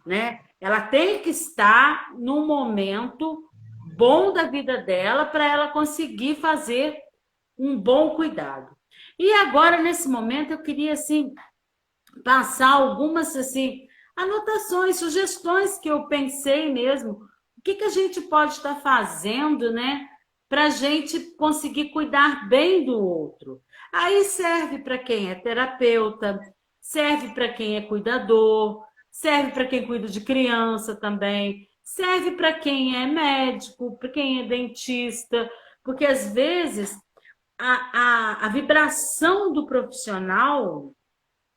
né? Ela tem que estar num momento bom da vida dela para ela conseguir fazer um bom cuidado. E agora, nesse momento, eu queria, assim, passar algumas, assim, anotações, sugestões que eu pensei mesmo. O que a gente pode estar fazendo, né? Para a gente conseguir cuidar bem do outro. Aí serve para quem é terapeuta, serve para quem é cuidador, serve para quem cuida de criança também, serve para quem é médico, para quem é dentista, porque às vezes a vibração do profissional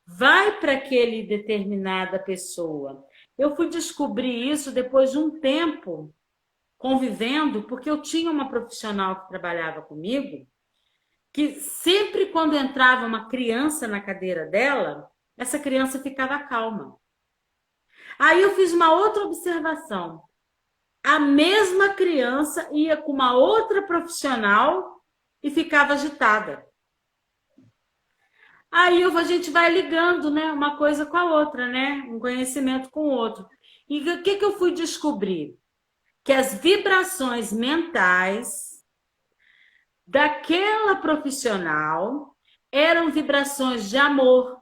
vai para aquele determinada pessoa. Eu fui descobrir isso depois de um tempo convivendo, porque eu tinha uma profissional que trabalhava comigo, que sempre quando entrava uma criança na cadeira dela, essa criança ficava calma. Aí eu fiz uma outra observação. A mesma criança ia com uma outra profissional e ficava agitada. Aí a gente vai ligando, né, uma coisa com a outra, né? Um conhecimento com o outro. E o que eu fui descobrir? Que as vibrações mentais daquela profissional eram vibrações de amor,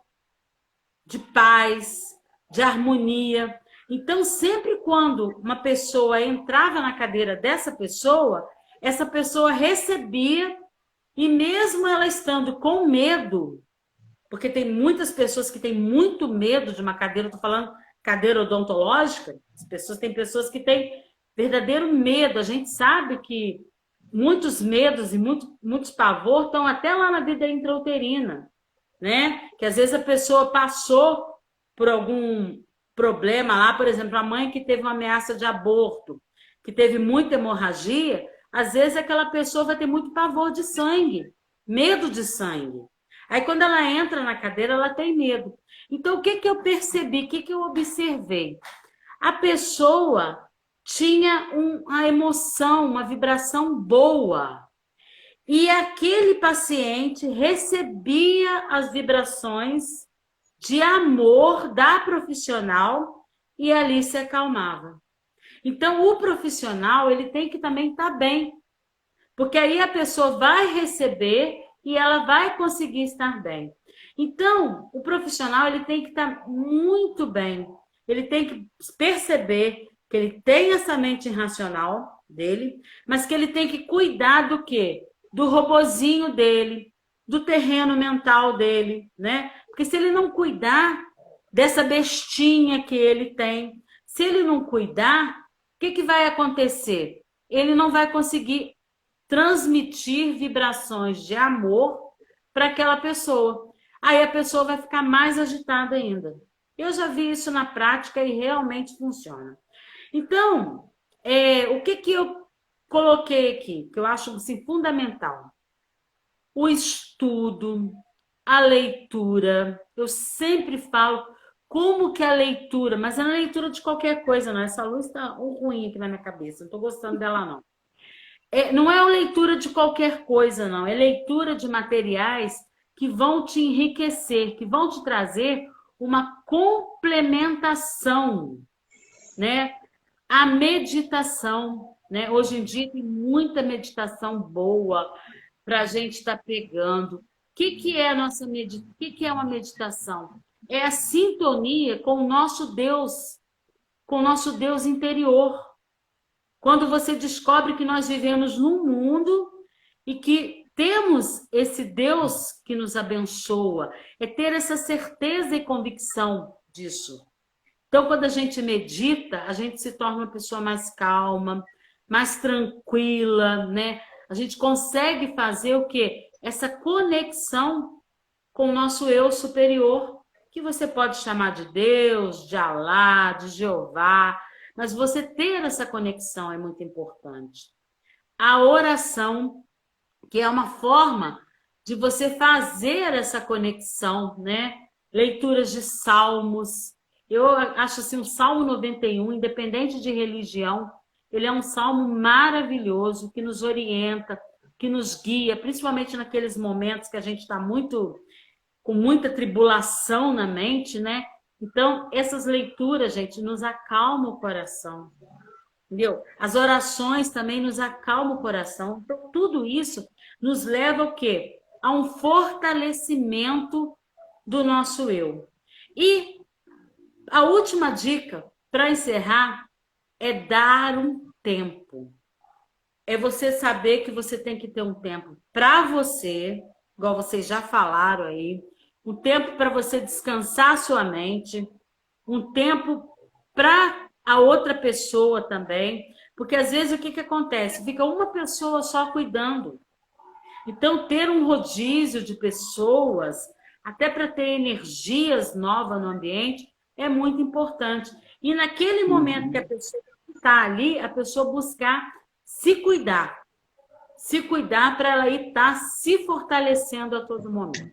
de paz, de harmonia. Então, sempre quando uma pessoa entrava na cadeira dessa pessoa, essa pessoa recebia, e mesmo ela estando com medo, porque tem muitas pessoas que têm muito medo de uma cadeira, estou falando cadeira odontológica, tem pessoas que têm verdadeiro medo. A gente sabe que muitos medos e muitos pavor estão até lá na vida intrauterina, né? Que às vezes a pessoa passou por algum problema lá, por exemplo, a mãe que teve uma ameaça de aborto, que teve muita hemorragia, às vezes aquela pessoa vai ter muito pavor de sangue, medo de sangue. Aí quando ela entra na cadeira, ela tem medo. Então, o que eu percebi? O que eu observei? A pessoa tinha uma emoção, uma vibração boa. E aquele paciente recebia as vibrações de amor da profissional e ali se acalmava. Então, o profissional, ele tem que também estar bem. Porque aí a pessoa vai receber e ela vai conseguir estar bem. Então, o profissional, ele tem que estar muito bem. Ele tem que perceber que ele tem essa mente irracional dele, mas que ele tem que cuidar do quê? Do robozinho dele, do terreno mental dele, né? Porque se ele não cuidar dessa bestinha que ele tem, se ele não cuidar, o que vai acontecer? Ele não vai conseguir transmitir vibrações de amor para aquela pessoa. Aí a pessoa vai ficar mais agitada ainda. Eu já vi isso na prática e realmente funciona. Então, o que eu coloquei aqui, que eu acho assim, fundamental? O estudo, a leitura. Eu sempre falo como que a leitura, mas é a leitura de qualquer coisa, não. Essa luz está ruim aqui na minha cabeça, não estou gostando dela, não. Não é a leitura de qualquer coisa, não. É leitura de materiais que vão te enriquecer, que vão te trazer uma complementação, né? A meditação, né? Hoje em dia tem muita meditação boa para a gente estar pegando. O que é a nossa meditação? O que é uma meditação? É a sintonia com o nosso Deus interior. Quando você descobre que nós vivemos num mundo e que temos esse Deus que nos abençoa, é ter essa certeza e convicção disso. Então, quando a gente medita, a gente se torna uma pessoa mais calma, mais tranquila, né? A gente consegue fazer o quê? Essa conexão com o nosso eu superior, que você pode chamar de Deus, de Alá, de Jeová, mas você ter essa conexão é muito importante. A oração, que é uma forma de você fazer essa conexão, né? Leituras de salmos. Eu acho assim, o Salmo 91, independente de religião, ele é um salmo maravilhoso, que nos orienta, que nos guia, principalmente naqueles momentos que a gente está com muita tribulação na mente, né? Então, essas leituras, gente, nos acalmam o coração, entendeu? As orações também nos acalmam o coração. Então, tudo isso nos leva ao quê? A um fortalecimento do nosso eu. E a última dica, para encerrar, é dar um tempo. É você saber que você tem que ter um tempo para você, igual vocês já falaram aí, um tempo para você descansar a sua mente, um tempo para a outra pessoa também, porque às vezes o que acontece? Fica uma pessoa só cuidando. Então, ter um rodízio de pessoas, até para ter energias novas no ambiente, é muito importante. E naquele momento que a pessoa está ali, a pessoa buscar se cuidar para ela estar se fortalecendo a todo momento.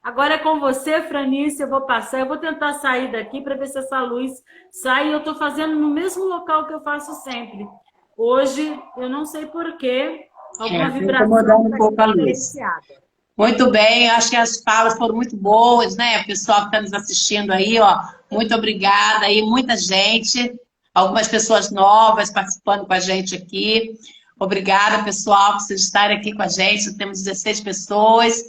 Agora é com você, Franice, eu vou tentar sair daqui para ver se essa luz sai. Eu estou fazendo no mesmo local que eu faço sempre. Hoje, eu não sei porquê, alguma vibração incomodando um pouco a luz. diferenciada. Muito bem, acho que as falas foram muito boas, né? O pessoal que está nos assistindo aí, ó, muito obrigada aí, muita gente, algumas pessoas novas participando com a gente aqui. Obrigada, pessoal, por vocês estarem aqui com a gente. Temos 16 pessoas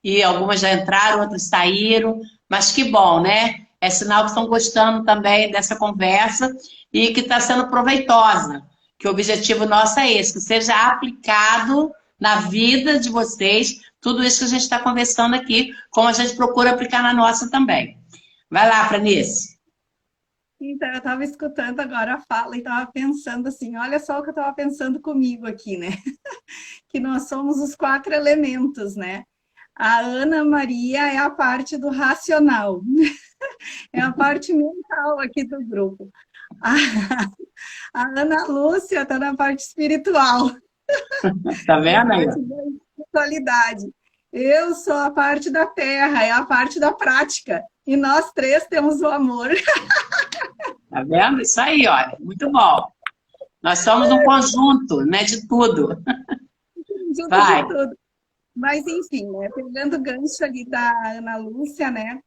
e algumas já entraram, outras saíram, mas que bom, né? É sinal que estão gostando também dessa conversa e que está sendo proveitosa, que o objetivo nosso é esse, que seja aplicado na vida de vocês, tudo isso que a gente está conversando aqui, como a gente procura aplicar na nossa também. Vai lá, Franice. Então, eu estava escutando agora a fala e estava pensando assim, olha só o que eu estava pensando comigo aqui, né? Que nós somos os 4 elementos, né? A Ana Maria é a parte do racional, é a parte mental aqui do grupo. A Ana Lúcia está na parte espiritual. Tá vendo aí? Espiritualidade. Eu sou a parte da terra, é a parte da prática. E nós 3 temos o amor. Tá vendo? Isso aí, olha, muito bom. Nós somos um conjunto, né, de tudo. Vai. De tudo. Mas, enfim, né, pegando o gancho ali da Ana Lúcia, né,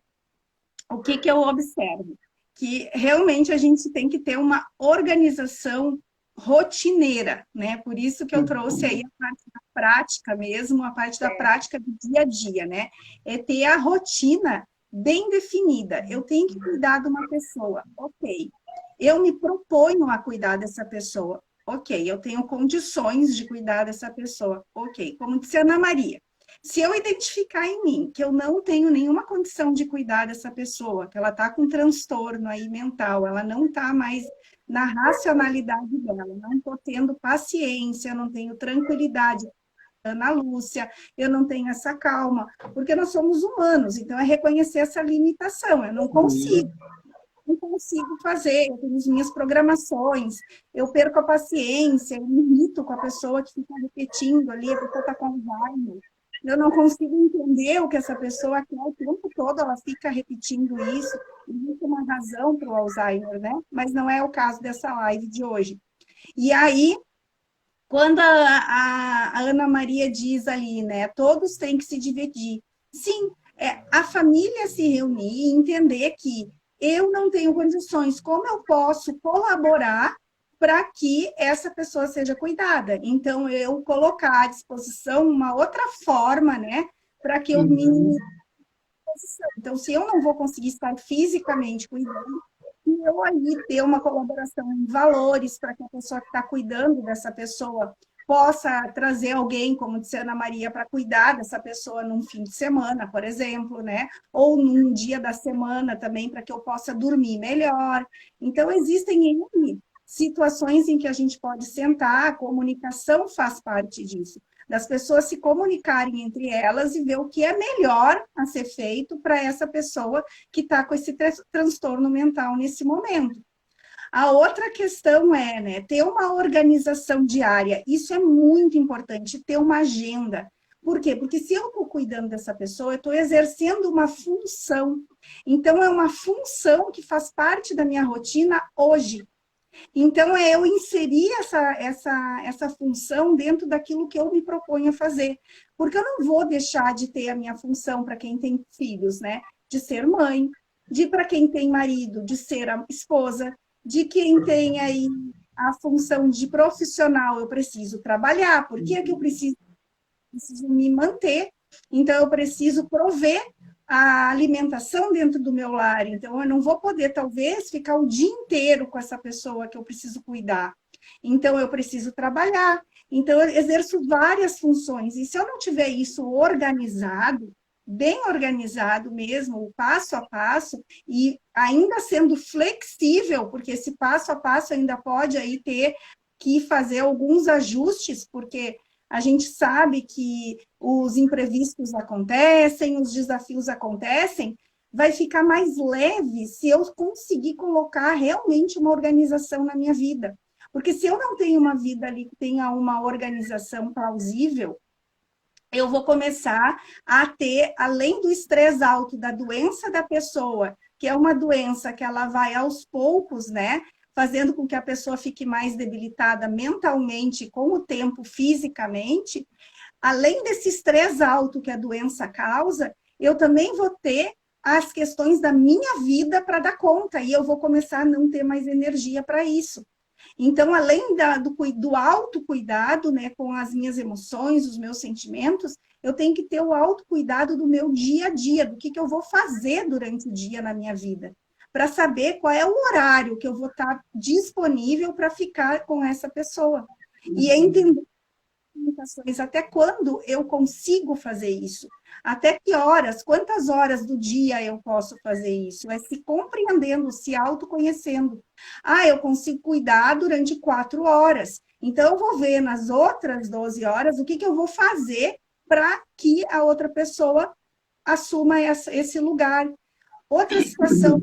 o que eu observo? Que realmente a gente tem que ter uma organização rotineira, né? Por isso que eu trouxe aí a parte da prática mesmo, a parte da prática do dia a dia, né? É ter a rotina bem definida. Eu tenho que cuidar de uma pessoa, ok. Eu me proponho a cuidar dessa pessoa, ok. Eu tenho condições de cuidar dessa pessoa, ok. Como disse a Ana Maria, Se eu identificar em mim que eu não tenho nenhuma condição de cuidar dessa pessoa, que ela está com transtorno aí mental, ela não está mais na racionalidade dela, não estou tendo paciência, não tenho tranquilidade, Ana Lúcia, eu não tenho essa calma, porque nós somos humanos, então é reconhecer essa limitação, eu não consigo fazer, eu tenho as minhas programações, eu perco a paciência, eu me irrito com a pessoa que fica repetindo ali, a pessoa está com Alzheimer. Eu não consigo entender o que essa pessoa quer o tempo todo, ela fica repetindo isso. Existe uma razão para o Alzheimer, né? Mas não é o caso dessa live de hoje. E aí, quando a Ana Maria diz ali, né? Todos têm que se dividir. Sim, a família se reunir e entender que eu não tenho condições, como eu posso colaborar para que essa pessoa seja cuidada? Então, eu colocar à disposição uma outra forma, né? Para que eu me... Então, se eu não vou conseguir estar fisicamente cuidando, eu aí ter uma colaboração em valores para que a pessoa que está cuidando dessa pessoa possa trazer alguém, como disse a Ana Maria, para cuidar dessa pessoa num fim de semana, por exemplo, né? Ou num dia da semana também, para que eu possa dormir melhor. Então, existem N situações em que a gente pode sentar, a comunicação faz parte disso, das pessoas se comunicarem entre elas e ver o que é melhor a ser feito para essa pessoa que está com esse transtorno mental nesse momento. A outra questão é, né, ter uma organização diária. Isso é muito importante, ter uma agenda. Por quê? Porque se eu estou cuidando dessa pessoa, eu estou exercendo uma função. Então, é uma função que faz parte da minha rotina hoje. Então, é eu inserir essa função dentro daquilo que eu me proponho a fazer. Porque eu não vou deixar de ter a minha função para quem tem filhos, né? De ser mãe, de para quem tem marido, de ser a esposa, de quem tem aí a função de profissional, eu preciso trabalhar. Por que é que eu preciso me manter? Então, eu preciso prover a alimentação dentro do meu lar. Então, eu não vou poder, talvez, ficar o dia inteiro com essa pessoa que eu preciso cuidar. Então, eu preciso trabalhar. Então, eu exerço várias funções. E se eu não tiver isso organizado, bem organizado mesmo, o passo a passo, e ainda sendo flexível, porque esse passo a passo ainda pode aí ter que fazer alguns ajustes, porque a gente sabe que os imprevistos acontecem, os desafios acontecem, vai ficar mais leve se eu conseguir colocar realmente uma organização na minha vida. Porque se eu não tenho uma vida ali que tenha uma organização plausível, eu vou começar a ter, além do estresse alto da doença da pessoa, que é uma doença que ela vai aos poucos, né? Fazendo com que a pessoa fique mais debilitada mentalmente, com o tempo, fisicamente, além desse estresse alto que a doença causa, eu também vou ter as questões da minha vida para dar conta, e eu vou começar a não ter mais energia para isso. Então, além do autocuidado, né, com as minhas emoções, os meus sentimentos, eu tenho que ter o autocuidado do meu dia a dia, do que eu vou fazer durante o dia na minha vida, para saber qual é o horário que eu vou estar disponível para ficar com essa pessoa. E entender até quando eu consigo fazer isso. Até que horas, quantas horas do dia eu posso fazer isso? É se compreendendo, se autoconhecendo. Ah, eu consigo cuidar durante 4 horas. Então, eu vou ver nas outras 12 horas o que eu vou fazer para que a outra pessoa assuma esse lugar. Outra situação,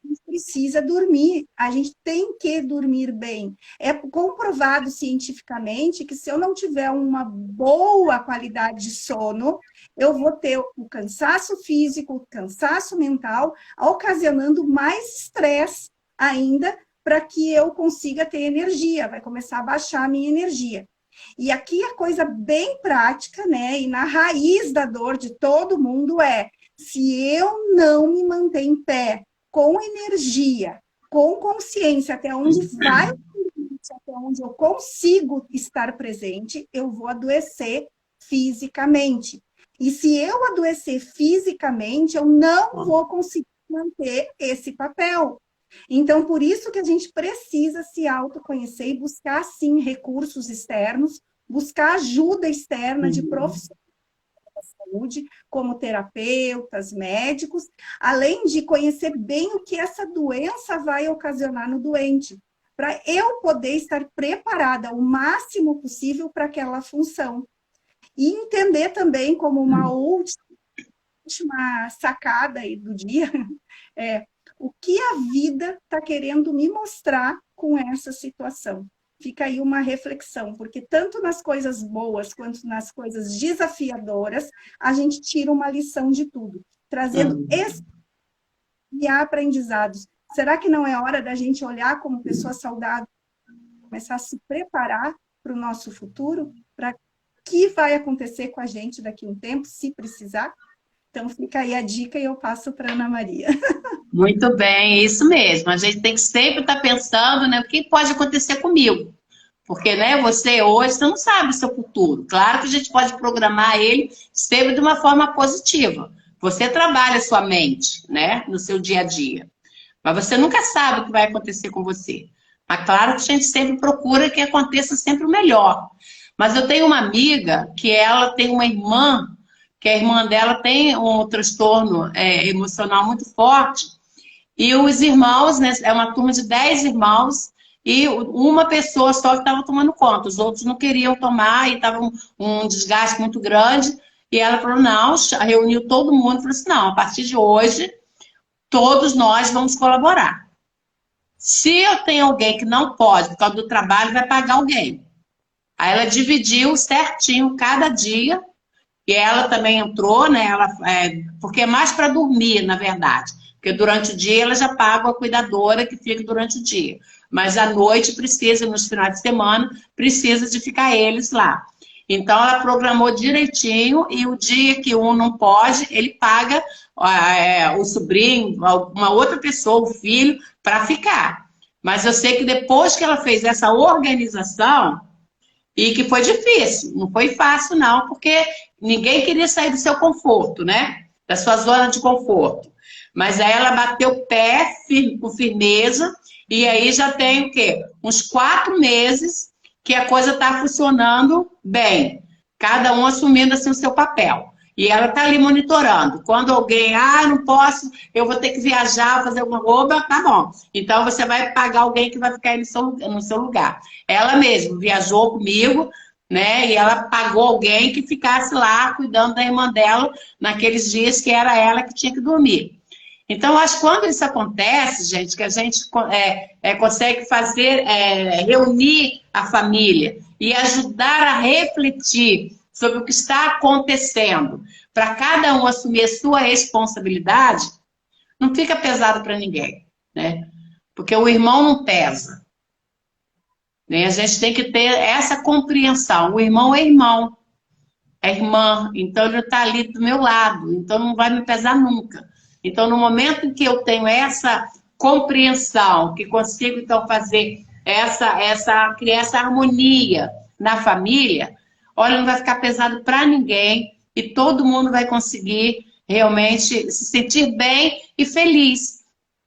a gente precisa dormir, a gente tem que dormir bem. É comprovado cientificamente que se eu não tiver uma boa qualidade de sono, eu vou ter o cansaço físico, o cansaço mental, ocasionando mais estresse ainda para que eu consiga ter energia, vai começar a baixar a minha energia. E aqui a coisa bem prática, né? E na raiz da dor de todo mundo é, se eu não me manter em pé, com energia, com consciência, até onde vai, até onde eu consigo estar presente, eu vou adoecer fisicamente. E se eu adoecer fisicamente, eu não vou conseguir manter esse papel. Então, por isso que a gente precisa se autoconhecer e buscar, sim, recursos externos, buscar ajuda externa de profissionais saúde, como terapeutas, médicos, além de conhecer bem o que essa doença vai ocasionar no doente, para eu poder estar preparada o máximo possível para aquela função. E entender também como uma última sacada aí do dia, o que a vida está querendo me mostrar com essa situação. Fica aí uma reflexão, porque tanto nas coisas boas quanto nas coisas desafiadoras, a gente tira uma lição de tudo, trazendo e aprendizados. Será que não é hora da gente olhar como pessoa saudável, começar a se preparar para o nosso futuro, para o que vai acontecer com a gente daqui a um tempo, se precisar? Então, fica aí a dica e eu passo para a Ana Maria. Muito bem, é isso mesmo. A gente tem que sempre estar pensando, né, o que pode acontecer comigo. Porque, né, você hoje, você não sabe o seu futuro. Claro que a gente pode programar ele sempre de uma forma positiva. Você trabalha a sua mente, né, no seu dia a dia. Mas você nunca sabe o que vai acontecer com você. Mas claro que a gente sempre procura que aconteça sempre o melhor. Mas eu tenho uma amiga que ela tem uma irmã, que a irmã dela tem um transtorno emocional muito forte, e os irmãos, né, é uma turma de 10 irmãos, e uma pessoa só que estava tomando conta, os outros não queriam tomar, e estava um desgaste muito grande, e ela falou, não, reuniu todo mundo, e falou assim, não, a partir de hoje, todos nós vamos colaborar. Se eu tenho alguém que não pode, por causa do trabalho, vai pagar alguém. Aí ela dividiu certinho cada dia, e ela também entrou, né? Porque é mais para dormir, na verdade. Porque durante o dia ela já paga a cuidadora que fica durante o dia. Mas à noite precisa, nos finais de semana, precisa de ficar eles lá. Então ela programou direitinho e o dia que um não pode, ele paga o sobrinho, uma outra pessoa, o filho, para ficar. Mas eu sei que depois que ela fez essa organização, e que foi difícil, não foi fácil não, porque ninguém queria sair do seu conforto, né? Da sua zona de conforto. Mas aí ela bateu o pé com firmeza, e aí já tem o quê? Uns 4 meses que a coisa está funcionando bem. Cada um assumindo assim o seu papel. E ela está ali monitorando. Quando alguém, não posso, eu vou ter que viajar, fazer alguma roupa, tá bom. Então você vai pagar alguém que vai ficar aí no seu lugar. Ela mesma viajou comigo, né? E ela pagou alguém que ficasse lá cuidando da irmã dela naqueles dias que era ela que tinha que dormir. Então, acho que quando isso acontece, gente, que a gente consegue fazer, reunir a família e ajudar a refletir sobre o que está acontecendo, para cada um assumir a sua responsabilidade, não fica pesado para ninguém, né? Porque o irmão não pesa. Né? A gente tem que ter essa compreensão. O irmão é irmão, é irmã, então ele está ali do meu lado, então não vai me pesar nunca. Então, no momento em que eu tenho essa compreensão, que consigo, então, fazer criar essa harmonia na família, olha, não vai ficar pesado para ninguém e todo mundo vai conseguir realmente se sentir bem e feliz.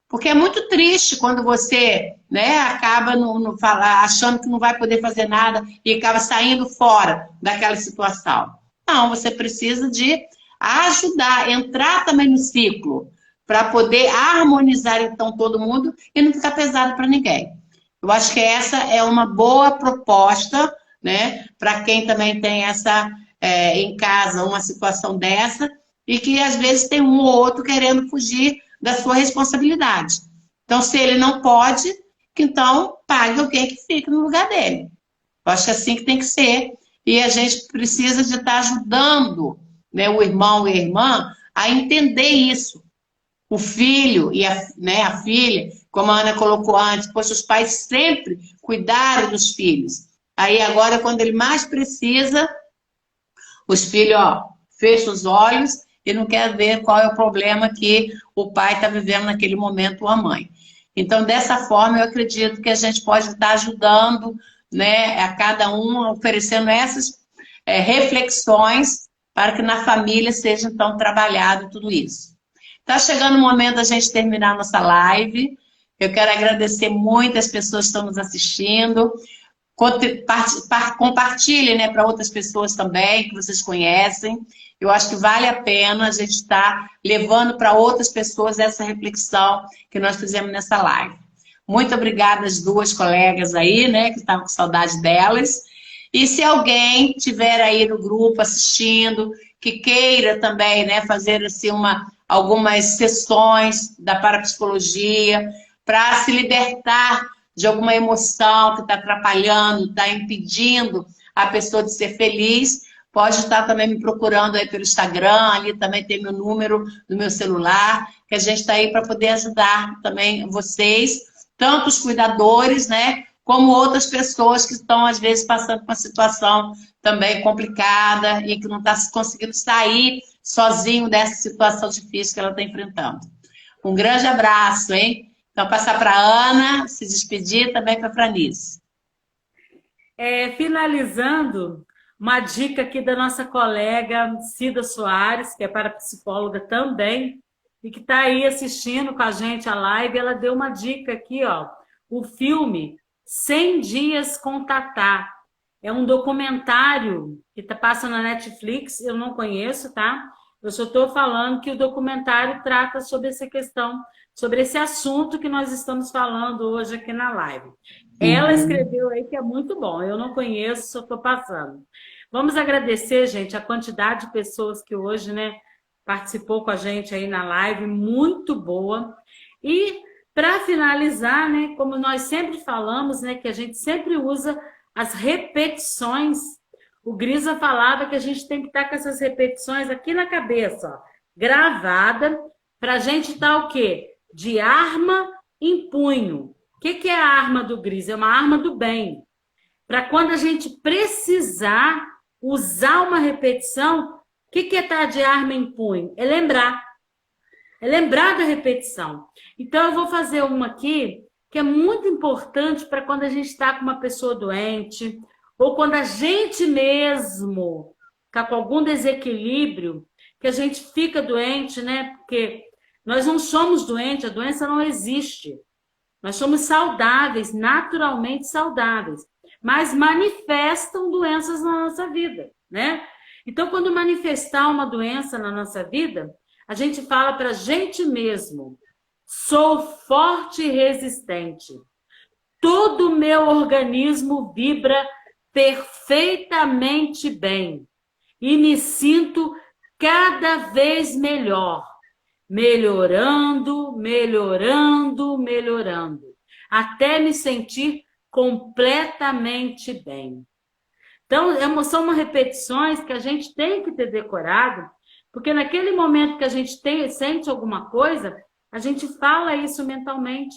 Porque é muito triste quando você, né, acaba achando que não vai poder fazer nada e acaba saindo fora daquela situação. Não, você precisa de ajudar, entrar também no ciclo, para poder harmonizar, então, todo mundo e não ficar pesado para ninguém. Eu acho que essa é uma boa proposta, né, para quem também tem em casa uma situação dessa e que, às vezes, tem um ou outro querendo fugir da sua responsabilidade. Então, se ele não pode, que então pague alguém que fique no lugar dele. Eu acho que é assim que tem que ser. E a gente precisa de estar ajudando, né, o irmão e a irmã a entender isso. O filho e a filha, como a Ana colocou antes, poxa, os pais sempre cuidaram dos filhos. Aí agora, quando ele mais precisa, os filhos, fecham os olhos e não quer ver qual é o problema que o pai está vivendo naquele momento, ou a mãe. Então, dessa forma, eu acredito que a gente pode estar ajudando, né, a cada um, oferecendo essas reflexões para que na família seja, então, trabalhado tudo isso. Está chegando o momento da gente terminar a nossa live. Eu quero agradecer muito as pessoas que estão nos assistindo. Compartilhem, né, para outras pessoas também, que vocês conhecem. Eu acho que vale a pena a gente estar levando para outras pessoas essa reflexão que nós fizemos nessa live. Muito obrigada às duas colegas aí, né, que estavam com saudade delas. E se alguém tiver aí no grupo assistindo, que queira também, né, fazer assim algumas sessões da parapsicologia para se libertar de alguma emoção que está atrapalhando, está impedindo a pessoa de ser feliz, pode estar também me procurando aí pelo Instagram, ali também tem meu número do meu celular, que a gente está aí para poder ajudar também vocês, tanto os cuidadores, né, como outras pessoas que estão, às vezes, passando por uma situação também complicada e que não está conseguindo sair sozinho dessa situação difícil que ela está enfrentando. Um grande abraço, hein? Então, passar para a Ana, se despedir, também para a Franice. Finalizando, uma dica aqui da nossa colega Cida Soares, que é parapsicóloga também, e que está aí assistindo com a gente a live, ela deu uma dica aqui, ó, o filme 100 Dias com Tatá. É um documentário que passa na Netflix, eu não conheço, tá? Eu só estou falando que o documentário trata sobre essa questão, sobre esse assunto que nós estamos falando hoje aqui na live. Ela escreveu aí que é muito bom, eu não conheço, só estou passando. Vamos agradecer, gente, a quantidade de pessoas que hoje, né, participou com a gente aí na live, muito boa. E, para finalizar, né, como nós sempre falamos, né, que a gente sempre usa as repetições. O Grisa falava que a gente tem que estar com essas repetições aqui na cabeça, ó, gravada, para a gente estar o quê? De arma em punho. O que é a arma do Grisa? É uma arma do bem. Para quando a gente precisar usar uma repetição, o que é estar de arma em punho? É lembrar. É lembrar da repetição. Então, eu vou fazer uma aqui que é muito importante para quando a gente está com uma pessoa doente, ou quando a gente mesmo está com algum desequilíbrio, que a gente fica doente, né? Porque nós não somos doentes, a doença não existe. Nós somos saudáveis, naturalmente saudáveis, mas manifestam doenças na nossa vida, né? Então, quando manifestar uma doença na nossa vida, a gente fala para a gente mesmo: sou forte e resistente. Todo o meu organismo vibra perfeitamente bem e me sinto cada vez melhor, melhorando, melhorando, melhorando, até me sentir completamente bem. Então, são repetições que a gente tem que ter decorado, porque naquele momento que a gente sente alguma coisa, a gente fala isso mentalmente,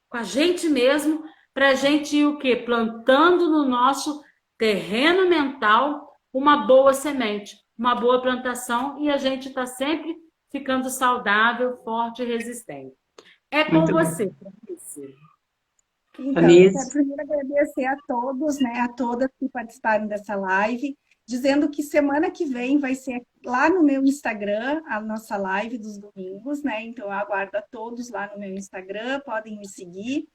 com a gente mesmo, para a gente ir o quê? Plantando no nosso terreno mental uma boa semente, uma boa plantação, e a gente está sempre ficando saudável, forte e resistente. É com você, Patrícia. Então, eu quero primeiro agradecer a todos, né, a todas que participaram dessa live, dizendo que semana que vem vai ser lá no meu Instagram, a nossa live dos domingos, né? Então, eu aguardo a todos lá no meu Instagram, podem me seguir.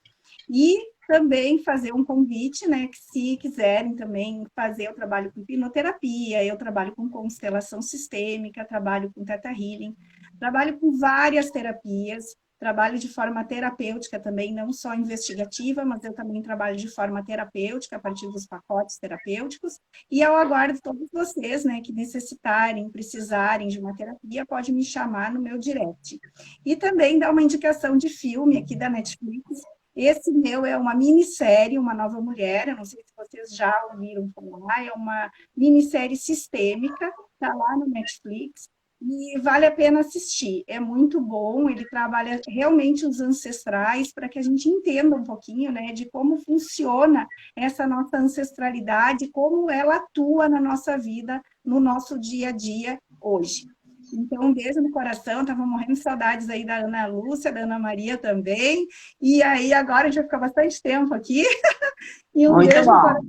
E também fazer um convite, né, que se quiserem também fazer, eu trabalho com hipnoterapia, eu trabalho com constelação sistêmica, trabalho com Theta Healing, trabalho com várias terapias, trabalho de forma terapêutica também, não só investigativa, mas eu também trabalho de forma terapêutica, a partir dos pacotes terapêuticos, e eu aguardo todos vocês, né, que necessitarem, precisarem de uma terapia, pode me chamar no meu direct. E também dar uma indicação de filme aqui da Netflix. Esse meu é uma minissérie, Uma Nova Mulher, eu não sei se vocês já ouviram falar, é uma minissérie sistêmica, está lá no Netflix, e vale a pena assistir, é muito bom, ele trabalha realmente os ancestrais, para que a gente entenda um pouquinho, né, de como funciona essa nossa ancestralidade, como ela atua na nossa vida, no nosso dia a dia hoje. Então, um beijo no coração, estava morrendo de saudades aí da Ana Lúcia, da Ana Maria também, e aí agora a gente vai ficar bastante tempo aqui, e um muito beijo bom. no coração.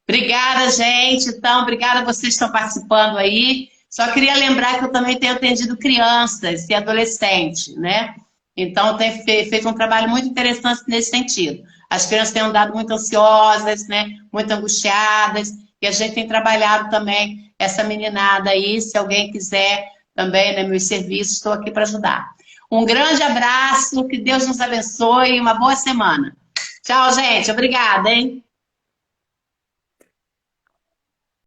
Obrigada, gente, então, obrigada a vocês que estão participando aí. Só queria lembrar que eu também tenho atendido crianças e adolescentes, né? Então, tenho feito um trabalho muito interessante nesse sentido. As crianças têm andado muito ansiosas, né? Muito angustiadas. E a gente tem trabalhado também essa meninada aí. Se alguém quiser também, né, meus serviços, estou aqui para ajudar. Um grande abraço, que Deus nos abençoe e uma boa semana. Tchau, gente. Obrigada, hein?